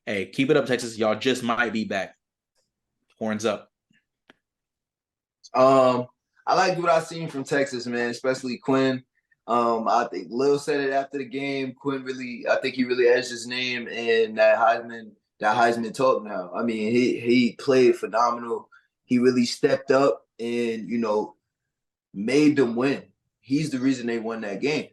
Hey, keep it up, Texas. Y'all just might be back. Horns up. I like what I've seen from Texas, man, especially Quinn. I think Lil said it after the game. Quinn I think he really edged his name in that Heisman talk now. I mean, he played phenomenal. He really stepped up and, made them win. He's the reason they won that game,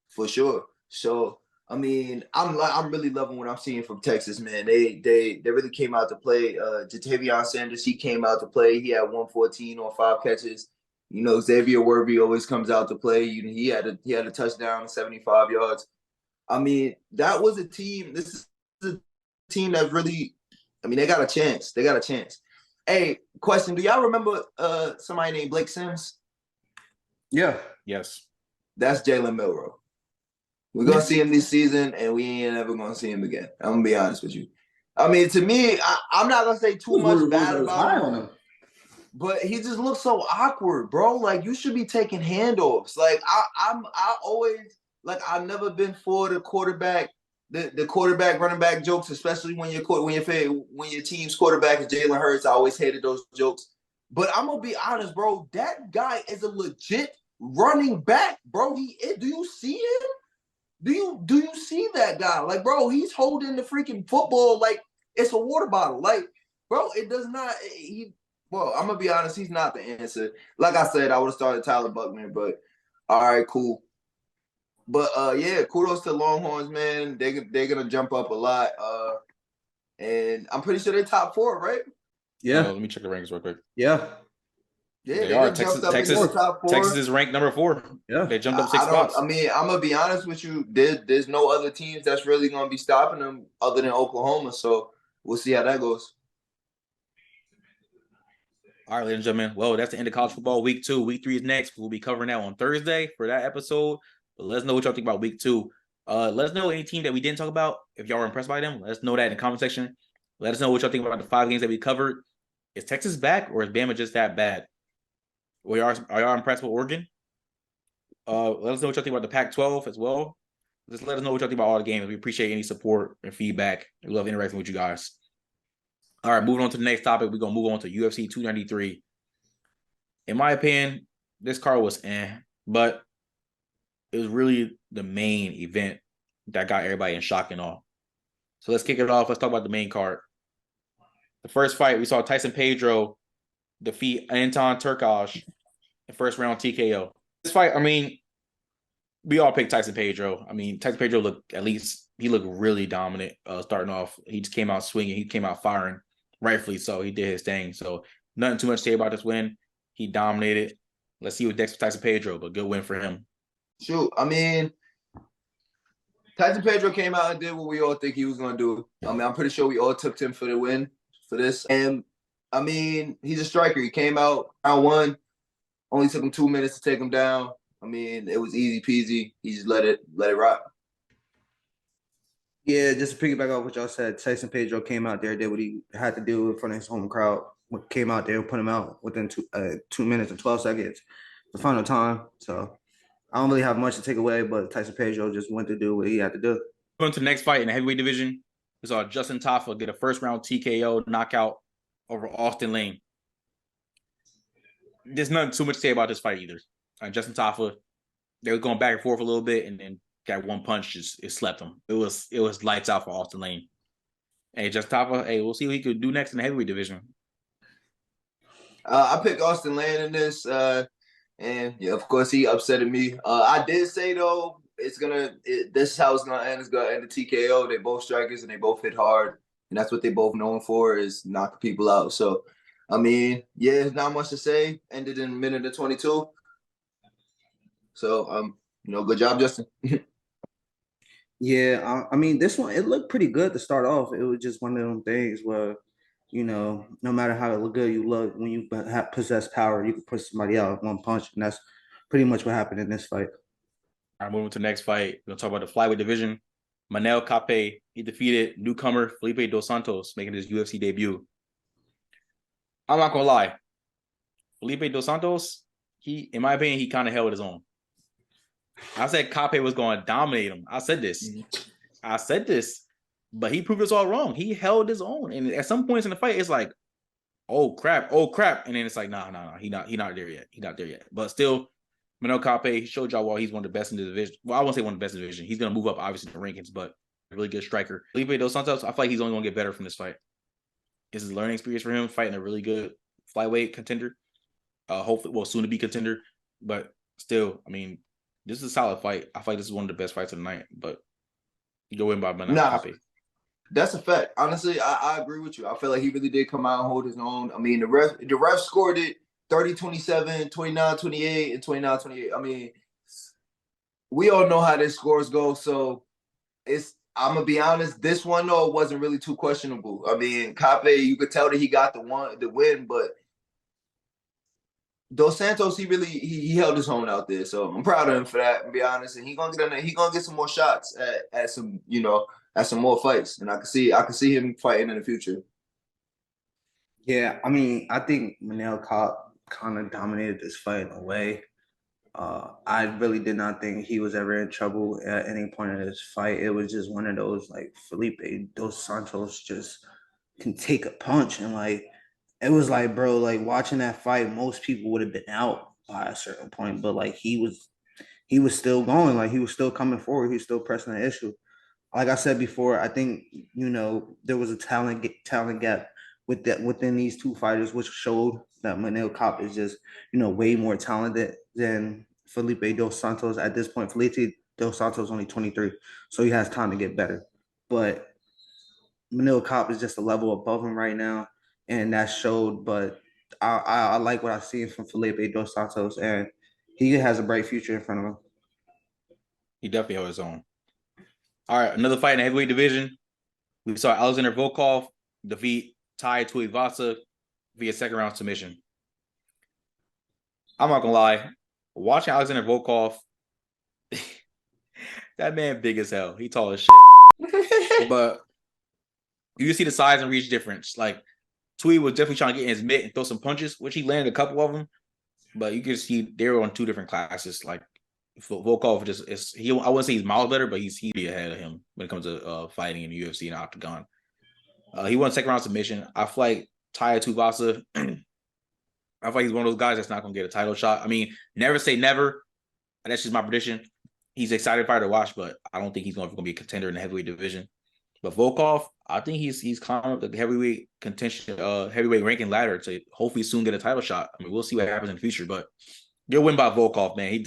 for sure. So, I mean, I'm really loving what I'm seeing from Texas, man. They really came out to play. Jatavian Sanders, he came out to play. He had 114 on 5 catches. Xavier Worthy always comes out to play. He had a touchdown, 75 yards. I mean, that was a team. This is a team that really, I mean, they got a chance. Hey, question: do y'all remember somebody named Blake Sims? Yeah. Yes. That's Jalen Milroe. We're gonna see him this season, and we ain't ever gonna see him again. I'm gonna be honest with you. I mean, to me, I'm not gonna say too much bad about him. But he just looks so awkward, bro. Like, you should be taking handoffs. Like, I always, like, I've never been for the quarterback, the quarterback running back jokes, especially when your team's quarterback is Jalen Hurts. I always hated those jokes. But I'm gonna be honest, bro. That guy is a legit running back, bro. Do you see him? Do you see that guy? Like, bro, he's holding the freaking football like it's a water bottle. Like, bro, it does not. Well, I'm gonna be honest, he's not the answer. Like I said, I would have started Tyler Buckner, but all right, cool. But yeah, kudos to Longhorns, man. They're gonna jump up a lot. And I'm pretty sure they're top 4, right? Yeah, Let me check the rankings real quick. yeah, Yeah, They they are. done jumped up into the top 4. Texas is ranked number 4. yeah. They jumped up I 6 don't. spots. I mean, I'm gonna be honest with you. There's no other teams that's really gonna be stopping them other than Oklahoma. So we'll see how that goes. All right, ladies and gentlemen. Well, that's the end of college football week 2. Week 3 is next. We'll be covering that on Thursday for that episode. But let us know what y'all think about week 2. Let us know any team that we didn't talk about. If y'all were impressed by them, let us know that in the comment section. Let us know what y'all think about the 5 games that we covered. Is Texas back or is Bama just that bad? Are y'all impressed with Oregon? Let us know what y'all think about the Pac-12 as well. Just let us know what y'all think about all the games. We appreciate any support and feedback. We love interacting with you guys. All right, moving on to the next topic. We're going to move on to UFC 293. In my opinion, this card was but it was really the main event that got everybody in shock and awe. So let's kick it off. Let's talk about the main card. The first fight, we saw Tyson Pedro defeat Anton Turkalj in first round TKO. This fight, I mean, we all picked Tyson Pedro. I mean, Tyson Pedro looked really dominant starting off. He just came out swinging. He came out firing, rightfully so. He did his thing. So nothing too much to say about this win. He dominated. Let's see what next for Tyson Pedro, but good win for him. Shoot, I mean, Tyson Pedro came out and did what we all think he was gonna do. I mean, I'm pretty sure we all took him for the win for this. And I mean, he's a striker. He came out round 1, only took him 2 minutes to take him down. I mean, it was easy peasy. He just let it rock. Yeah, just to piggyback off what y'all said, Tyson Pedro came out there, did what he had to do in front of his home crowd. Came out there, put him out within 2 minutes and 12 seconds, the final time. So I don't really have much to take away, but Tyson Pedro just went to do what he had to do. Going to the next fight in the heavyweight division, we saw Justin Tafa get a first round TKO knockout over Austin Lane. There's nothing too much to say about this fight either. Justin Tafa, they were going back and forth a little bit, and then got one punch, it slept him. It was lights out for Austin Lane. Hey, Justin Tafa, hey, we'll see what he could do next in the heavyweight division. I picked Austin Lane in this, and yeah, of course he upsetted me. I did say though, this is how it's gonna end. It's gonna end the TKO. They both strikers and they both hit hard, and that's what they both known for is knocking people out. So, I mean, yeah, there's not much to say. Ended in a minute and 22. So, good job, Justin. Yeah, I mean, this one, it looked pretty good to start off. It was just one of them things where, no matter how good you look, when you possess power, you can push somebody out with one punch. And that's pretty much what happened in this fight. All right, moving to the next fight. We're going to talk about the flyweight division. Manel Kape, he defeated newcomer Felipe Dos Santos, making his UFC debut. I'm not going to lie. Felipe Dos Santos, in my opinion, he kind of held his own. I said Kape was going to dominate him. I said this. But he proved us all wrong. He held his own. And at some points in the fight, it's like, oh crap. And then it's like, nah, he not there yet. He not there yet. But still, Manel Kape, he showed y'all why he's one of the best in the division. Well, I won't say one of the best in the division. He's going to move up, obviously, in the rankings, but a really good striker. Felipe Dos Santos, I feel like he's only going to get better from this fight. This is a learning experience for him, fighting a really good flyweight contender. Hopefully, soon to be contender. But still, I mean, this is a solid fight. I feel like this is one of the best fights of the night, but you go in by Manel Kape. That's a fact. Honestly, I agree with you. I feel like he really did come out and hold his own. I mean, the ref scored it 30-27, 29-28, and 29-28. I mean, we all know how this scores go. So I'm gonna be honest, this one though wasn't really too questionable. I mean, Kape, you could tell that he got the win, but Dos Santos, he held his own out there. So I'm proud of him for that, to be honest. And he gonna get some more shots at some, at some more fights. And I can see him fighting in the future. Yeah, I mean, I think Manel kind of dominated this fight in a way. I really did not think he was ever in trouble at any point in this fight. It was just one of those, like, Felipe Dos Santos just can take a punch. And, like, it was like, bro, like, watching that fight, most people would have been out by a certain point. But, like, he was still going. Like, he was still coming forward. He was still pressing the issue. Like I said before, I think, there was a talent gap within these two fighters, which showed that Manel Kape is just, way more talented than Felipe Dos Santos at this point. Felipe Dos Santos only 23, so he has time to get better. But Manil Kopp is just a level above him right now, and that showed. But I like what I've seen from Felipe Dos Santos, and he has a bright future in front of him. He definitely held his own. All right, another fight in the heavyweight division. We saw Alexander Volkov defeat Tai Tuivasa via second round submission. I'm not gonna lie, watching Alexander Volkov, that man big as hell. He tall as shit. But you see the size and reach difference. Like Tui was definitely trying to get in his mitt and throw some punches, which he landed a couple of them. But you can see they were on two different classes. Like Volkov I wouldn't say he's miles better, but he'd be ahead of him when it comes to fighting in the UFC and octagon. He won second round submission. I feel like Tai Tuivasa, I feel like he's one of those guys that's not going to get a title shot. I mean, never say never. That's just my prediction. He's an exciting fighter to watch, but I don't think he's going to be a contender in the heavyweight division. But Volkov, I think he's climbing up the heavyweight contention, heavyweight ranking ladder to hopefully soon get a title shot. I mean, we'll see what happens in the future, but you'll win by Volkov, man.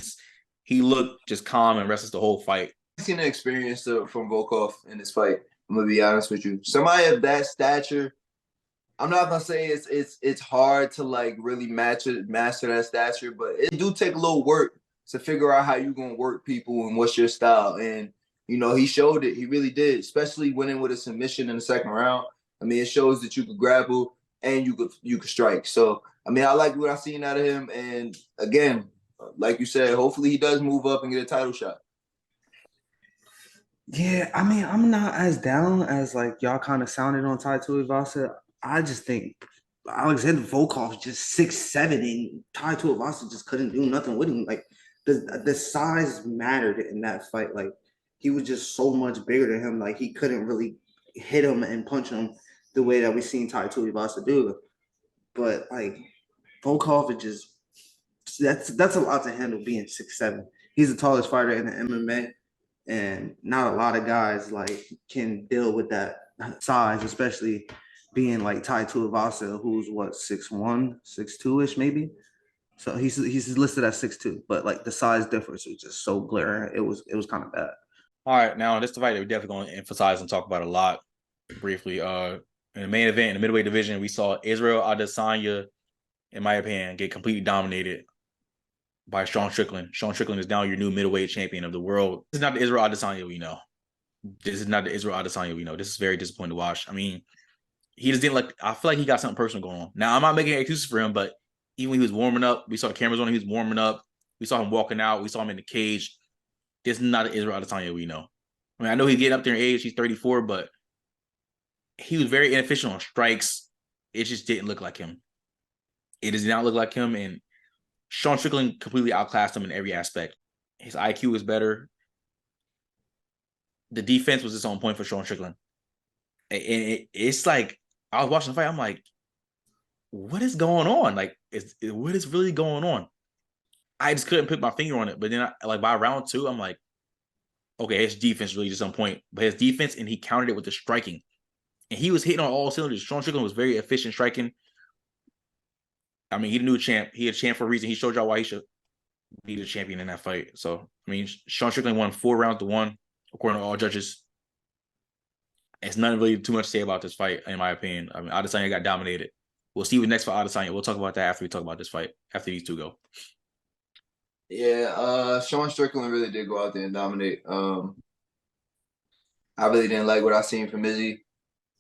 He looked just calm and restless the whole fight. I've seen the experience from Volkov in this fight. I'm gonna be honest with you. Somebody of that stature, I'm not gonna say it's hard to like really master that stature, but it do take a little work to figure out how you're gonna work people and what's your style. And he showed it. He really did, especially winning with a submission in the second round. I mean, it shows that you could grapple and you could strike. So I mean, I like what I've seen out of him. And again, like you said, hopefully he does move up and get a title shot. Yeah, I mean, I'm not as down as like y'all kind of sounded on Tai Tuivasa. I just think Alexander Volkov's just 6'7", and Tai Tuivasa just couldn't do nothing with him. Like the size mattered in that fight. Like he was just so much bigger than him. Like he couldn't really hit him and punch him the way that we seen Tai Tuivasa do. But like Volkov is just that's a lot to handle being 6'7". He's the tallest fighter in the MMA. And not a lot of guys like can deal with that size, especially being like Tai Tuivasa, who's what 6'1", 6'2" maybe. So he's listed as 6'2", but like the size difference was just so glaring. It was kind of bad. All right, now this is the fight that we're definitely going to emphasize and talk about a lot briefly. In the main event in the middleweight division, we saw Israel Adesanya, in my opinion, get completely dominated by Sean Strickland. Sean Strickland is now your new middleweight champion of the world. This is not the Israel Adesanya we know. This is very disappointing to watch. I mean, he just didn't I feel like he got something personal going on. Now, I'm not making excuses for him, but even when he was warming up, we saw the cameras on him, he was warming up. We saw him walking out. We saw him in the cage. This is not the Israel Adesanya we know. I mean, I know he's getting up there in age. He's 34, but he was very inefficient on strikes. It just didn't look like him. It does not look like him, and Sean Strickland completely outclassed him in every aspect. His IQ was better. The defense was just on point for Sean Strickland. And it's like, I was watching the fight, I'm like, what is going on? Like, what is really going on? I just couldn't put my finger on it. But then, by round 2, I'm like, okay, his defense really just on point. But his defense, and he countered it with the striking. And he was hitting on all cylinders. Sean Strickland was very efficient striking. I mean, he's a new champ. He a champ for a reason. He showed y'all why he should be the champion in that fight. So, I mean, Sean Strickland won 4 rounds to 1, according to all judges. It's nothing really too much to say about this fight, in my opinion. I mean, Adesanya got dominated. We'll see what's next for Adesanya. We'll talk about that after we talk about this fight, after these two go. Yeah, Sean Strickland really did go out there and dominate. I really didn't like what I seen from Izzy.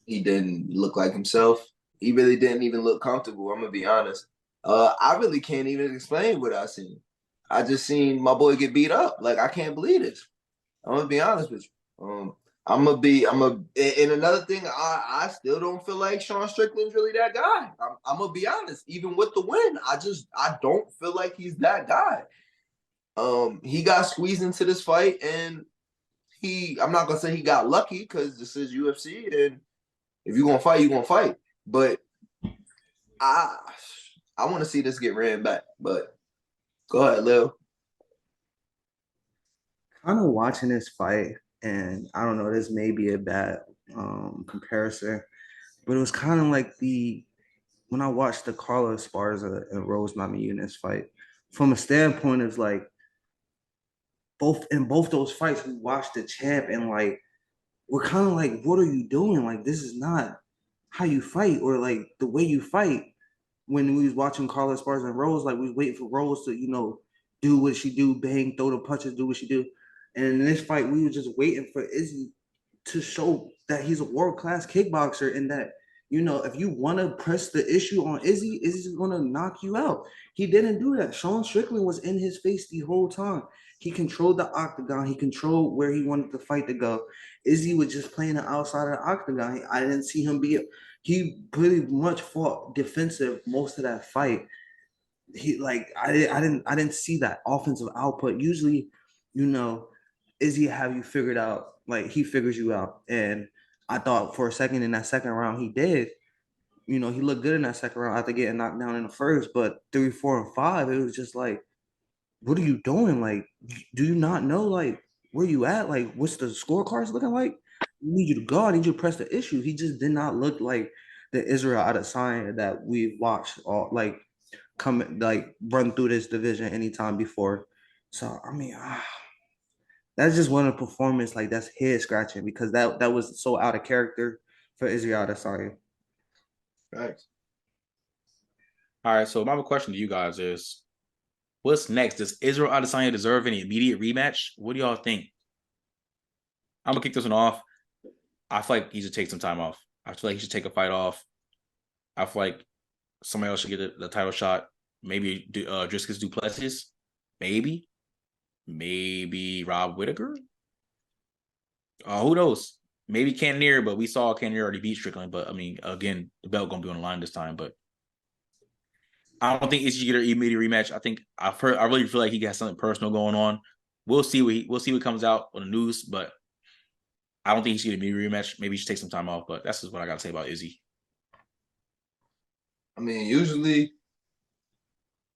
He didn't look like himself. He really didn't even look comfortable. I'm going to be honest. I really can't even explain what I seen. I just seen my boy get beat up. Like, I can't believe this. I'm going to be honest with you. And another thing, I still don't feel like Sean Strickland's really that guy. I'm going to be honest. Even with the win, I don't feel like he's that guy. He got squeezed into this fight, and I'm not going to say he got lucky, because this is UFC, and if you're going to fight, you're going to fight. But I want to see this get ran back. But go ahead, Lil. Kind of watching this fight, and I don't know, this may be a bad comparison, but it was kind of like when I watched the Carla Esparza and Rose Namajunas fight. From a standpoint of like, both those fights, we watched the champ and like we're kind of like, what are you doing? Like, this is not how you fight or like the way you fight. When we was watching Carlos Esparza and Rose, like we was waiting for Rose to, do what she do, bang, throw the punches, do what she do. And in this fight, we were just waiting for Izzy to show that he's a world-class kickboxer and that, if you want to press the issue on Izzy, Izzy's going to knock you out. He didn't do that. Sean Strickland was in his face the whole time. He controlled the octagon. He controlled where he wanted the fight to go. Izzy was just playing the outside of the octagon. I didn't see him he pretty much fought defensive most of that fight. I didn't see that offensive output. Usually, Izzy have you figured out, like he figures you out. And I thought for a second in that second round he did. He looked good in that second round after getting knocked down in the first, but 3, 4, and 5, it was just like, what are you doing? Like, do you not know like where you at? Like, what's the scorecards looking like? I need you to go. I need you to press the issue. He just did not look like the Israel Adesanya that we've watched all like come like run through this division anytime before. So I mean, that's just one of the performance like that's head scratching because that was so out of character for Israel Adesanya. Right. All right, so my question to you guys is, what's next? Does Israel Adesanya deserve any immediate rematch? What do y'all think? I'm gonna kick this one off. I feel like he should take some time off. I feel like he should take a fight off. I feel like somebody else should get the title shot. Maybe Driscus Duplessis. Maybe Rob Whittaker. Who knows? Maybe Cannonier, but we saw Cannonier already beat Strickland. But I mean, again, the belt gonna be on the line this time. But I don't think Izzy get an immediate rematch. I really feel like he got something personal going on. We'll see what comes out on the news, but I don't think he should get an immediate rematch. Maybe he should take some time off. But that's just what I got to say about Izzy. I mean, usually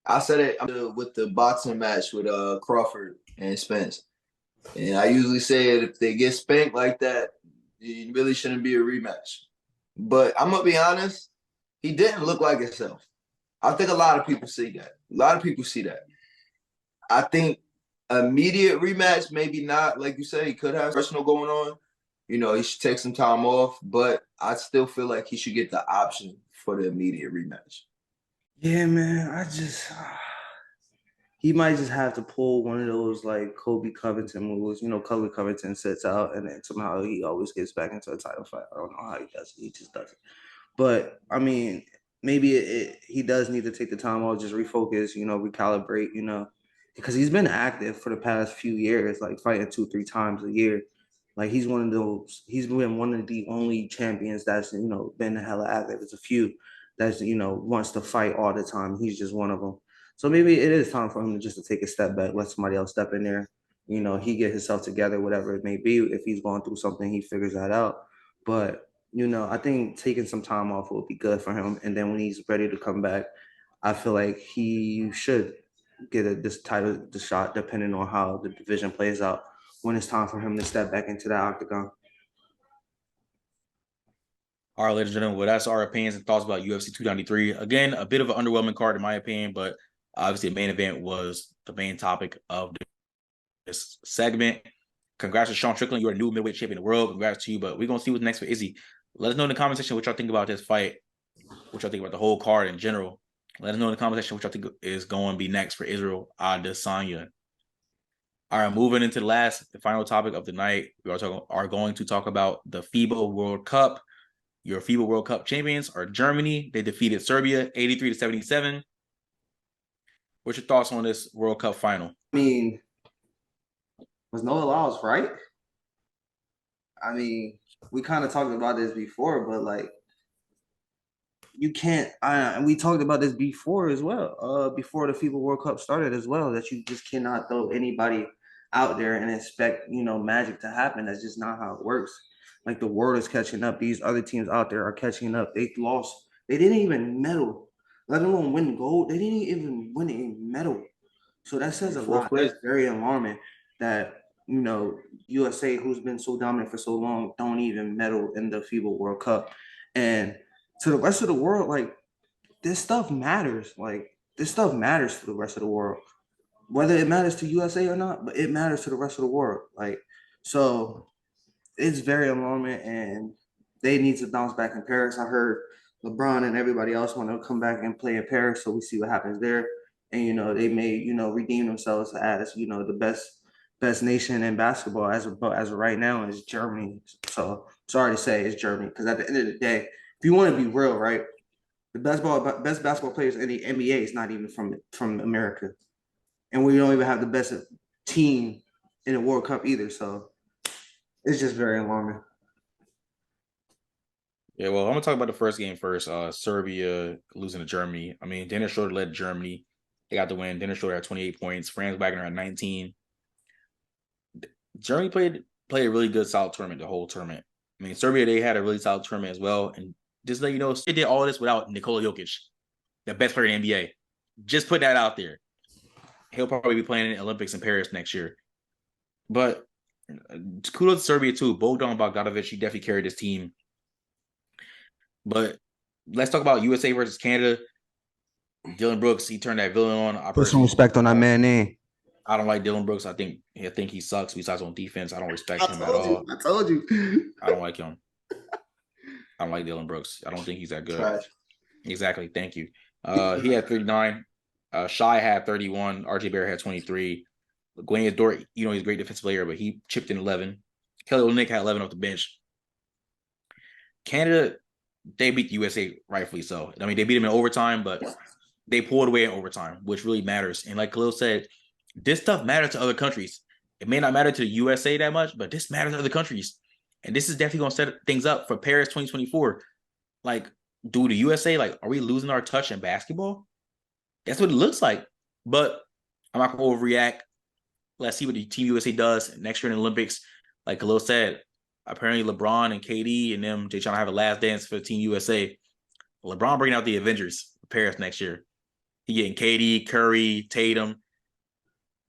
I said it with the boxing match with Crawford and Spence. And I usually say it, if they get spanked like that, it really shouldn't be a rematch. But I'm going to be honest, he didn't look like himself. I think a lot of people see that. A lot of people see that. I think immediate rematch, maybe not. Like you said, he could have personal going on. He should take some time off. But I still feel like he should get the option for the immediate rematch. Yeah, man. He might just have to pull one of those like Kobe Covington moves. Kobe Covington sits out and then somehow he always gets back into a title fight. I don't know how he does it. He just does it. But I mean, maybe he does need to take the time off, just refocus, recalibrate, because he's been active for the past few years, like fighting 2, 3 times a year. Like he's been one of the only champions that's, been hella active. There's a few that's, wants to fight all the time. He's just one of them. So maybe it is time for him just to take a step back, let somebody else step in there. He get himself together, whatever it may be. If he's going through something, he figures that out. But, I think taking some time off will be good for him. And then when he's ready to come back, I feel like he should get this title, the shot, depending on how the division plays out when it's time for him to step back into the octagon. All right, ladies and gentlemen, well, that's our opinions and thoughts about UFC 293. Again, a bit of an underwhelming card in my opinion, but obviously the main event was the main topic of this segment. Congrats to Sean Strickland. You're a new middleweight champion in the world. Congrats to you, but we're going to see what's next for Izzy. Let us know in the comment section what y'all think about this fight, what y'all think about the whole card in general. Let us know in the comment section what y'all think is going to be next for Israel Adesanya. All right, moving into the final topic of the night, we are going to talk about the FIBA World Cup. Your FIBA World Cup champions are Germany. They defeated Serbia 83-77. What's your thoughts on this World Cup final? I mean, was no allows, right? I mean, we kind of talked about this before, but like, you can't. And we talked about this before as well. Before the FIBA World Cup started as well, that you just cannot throw anybody out there and expect magic to happen. That's just not how it works. Like the world is catching up. These other teams out there are catching up. They lost. They didn't even medal, let alone win gold. They didn't even win a medal. So that says a lot. That's very alarming that, USA, who's been so dominant for so long, don't even medal in the FIBA World Cup. And to the rest of the world, like, this stuff matters. Like, this stuff matters to the rest of the world. whether it matters to USA or not, but it matters to the rest of the world. Like, so it's very alarming, and they need to bounce back in Paris. I heard LeBron and everybody else want to come back and play in Paris, so we see what happens there. And they may redeem themselves as the best nation in basketball as of right now is Germany. So sorry to say it's Germany, because at the end of the day, if you want to be real, right, the best basketball players in the NBA is not even from America, and we don't even have the best team in the World Cup either. So it's just very alarming. Yeah, well, I'm gonna talk about the first game first. Serbia losing to Germany. I mean, Dennis Schroeder led Germany. They got the win. Dennis Schroeder had 28 points. Franz Wagner had 19. Germany played a really good, solid tournament the whole tournament. I mean, Serbia, they had a really solid tournament as well. And just to let you know, they did all this without Nikola Jokic, the best player in the NBA. Just put that out there. He'll probably be playing in the Olympics in Paris next year. But kudos to Serbia too. Bogdan Bogdanovic, he definitely carried his team. But let's talk about USA versus Canada. Dylan Brooks, he turned that villain on. Put some respect on that man's name. I don't like Dylan Brooks. I think he sucks besides on defense. I don't respect him at all. I told you. I don't like him. I don't like Dylan Brooks. I don't think he's that good. Trash. Exactly. Thank you. He had 39. Shai had 31. RJ Barrett had 23. Gwen Dort, he's a great defensive player, but he chipped in 11. Kelly Olynyk had 11 off the bench. Canada, they beat the USA, rightfully so. I mean, they beat them in overtime, but they pulled away in overtime, which really matters. And like Khalil said, this stuff matters to other countries. It may not matter to the USA that much, but this matters to other countries. And this is definitely going to set things up for Paris 2024. Like, do the USA, are we losing our touch in basketball? That's what it looks like. But I'm not going to overreact. Let's see what the Team USA does next year in the Olympics. Like Khalil said, apparently LeBron and KD and them, they trying to have a last dance for Team USA. LeBron bringing out the Avengers for Paris next year. He getting KD, Curry, Tatum,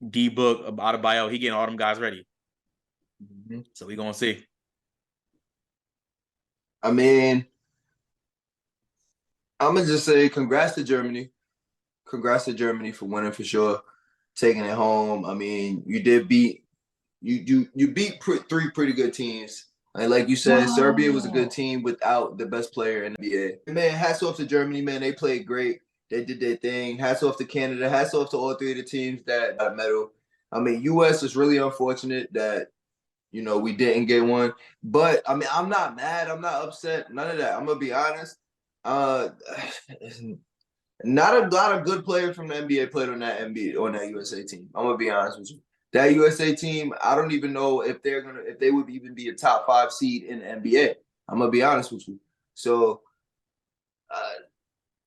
D-Book, Adebayo. He getting all them guys ready. Mm-hmm. So we going to see. I mean, I'm going to just say congrats to Germany. Congrats to Germany for winning for sure. Taking it home. I mean, you did beat you beat three pretty good teams. Like you said, Serbia was a good team without the best player in the NBA. Man, hats off to Germany, man. They played great. They did their thing. Hats off to Canada. Hats off to all three of the teams that got a medal. I mean, U.S. is really unfortunate that, we didn't get one. But, I mean, I'm not mad. I'm not upset. None of that. I'm going to be honest. Not a lot of good players from the NBA played on that USA team. I'm gonna be honest with you. That USA team, I don't even know if they would even be a top 5 seed in the NBA. I'm gonna be honest with you. So,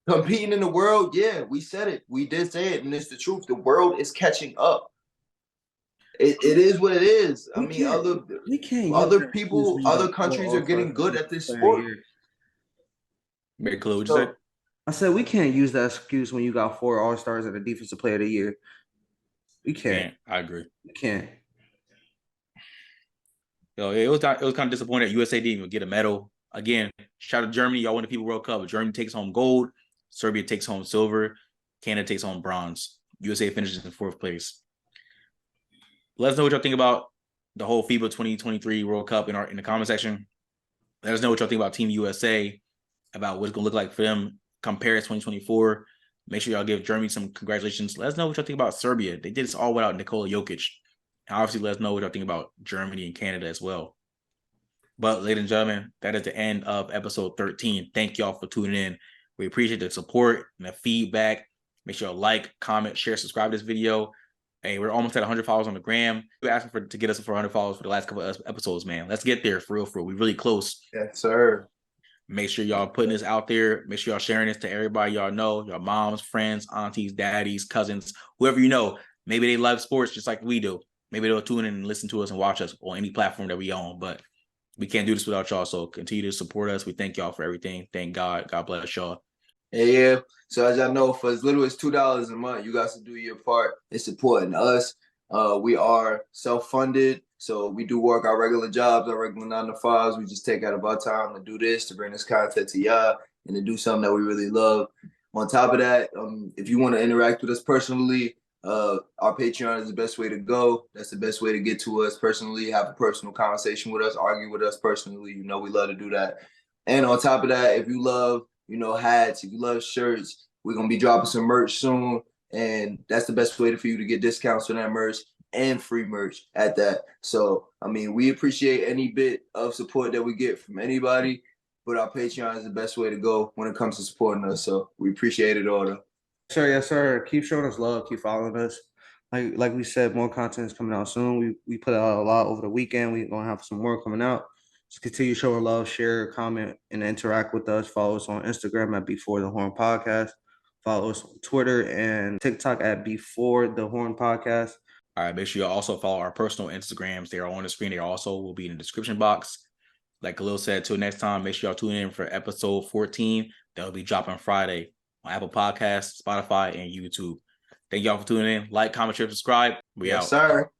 competing in the world, yeah, we said it. We did say it, and it's the truth. The world is catching up. It is what it is. I mean, other countries are getting good at this sport. Very cool. What'd you say? I said we can't use that excuse when you got 4 All-Stars and a Defensive Player of the Year. We can't. I agree. We can't. It was kind of disappointing that USA didn't even get a medal. Again, shout out to Germany. Y'all won the FIFA World Cup. Germany takes home gold. Serbia takes home silver. Canada takes home bronze. USA finishes in 4th place. Let us know what y'all think about the whole FIBA 2023 World Cup in the comment section. Let us know what y'all think about Team USA, about what it's going to look like for them come Paris 2024. Make sure y'all give Germany some congratulations. Let us know what y'all think about Serbia. They did this all without Nikola Jokic. And obviously, let us know what y'all think about Germany and Canada as well. But, ladies and gentlemen, that is the end of episode 13. Thank y'all for tuning in. We appreciate the support and the feedback. Make sure you like, comment, share, subscribe to this video. Hey, we're almost at 100 followers on the gram. We're asking to get us for 100 followers for the last couple of episodes, man. Let's get there for real. We're really close. Yes, sir. Make sure y'all putting this out there. Make sure y'all sharing this to everybody y'all know, your moms, friends, aunties, daddies, cousins, whoever you know. Maybe they love sports just like we do. Maybe they'll tune in and listen to us and watch us on any platform that we own. But we can't do this without y'all. So continue to support us. We thank y'all for everything. Thank God. God bless y'all. Yeah. So as y'all know, for as little as $2 a month, you guys can do your part in supporting us. We are self-funded. So we do work our regular jobs, our regular 9 to 5s. We just take out of our time to do this, to bring this content to y'all and to do something that we really love. On top of that, if you want to interact with us personally, Our Patreon is the best way to go. That's the best way to get to us personally, have a personal conversation with us, argue with us personally. You know, we love to do that. And on top of that, if you love, you know, hats, if you love shirts, we're going to be dropping some merch soon. And that's the best way for you to get discounts on that merch and free merch at that. So, I mean, we appreciate any bit of support that we get from anybody, but our Patreon is the best way to go when it comes to supporting us. So we appreciate it all, though. Sir, yes, sir. Keep showing us love. Keep following us. Like we said, more content is coming out soon. We put out a lot over the weekend. We're gonna have some more coming out. Just continue showing love, share, comment, and interact with us. Follow us on Instagram at Before the Horn Podcast. Follow us on Twitter and TikTok at Before the Horn Podcast. All right, make sure you also follow our personal Instagrams. They are on the screen. They also will be in the description box. Like Khalil said, till next time, make sure y'all tune in for episode 14. That'll be dropping Friday on Apple Podcasts, Spotify, and YouTube. Thank y'all for tuning in. Like, comment, share, subscribe. We out. Yes, sir.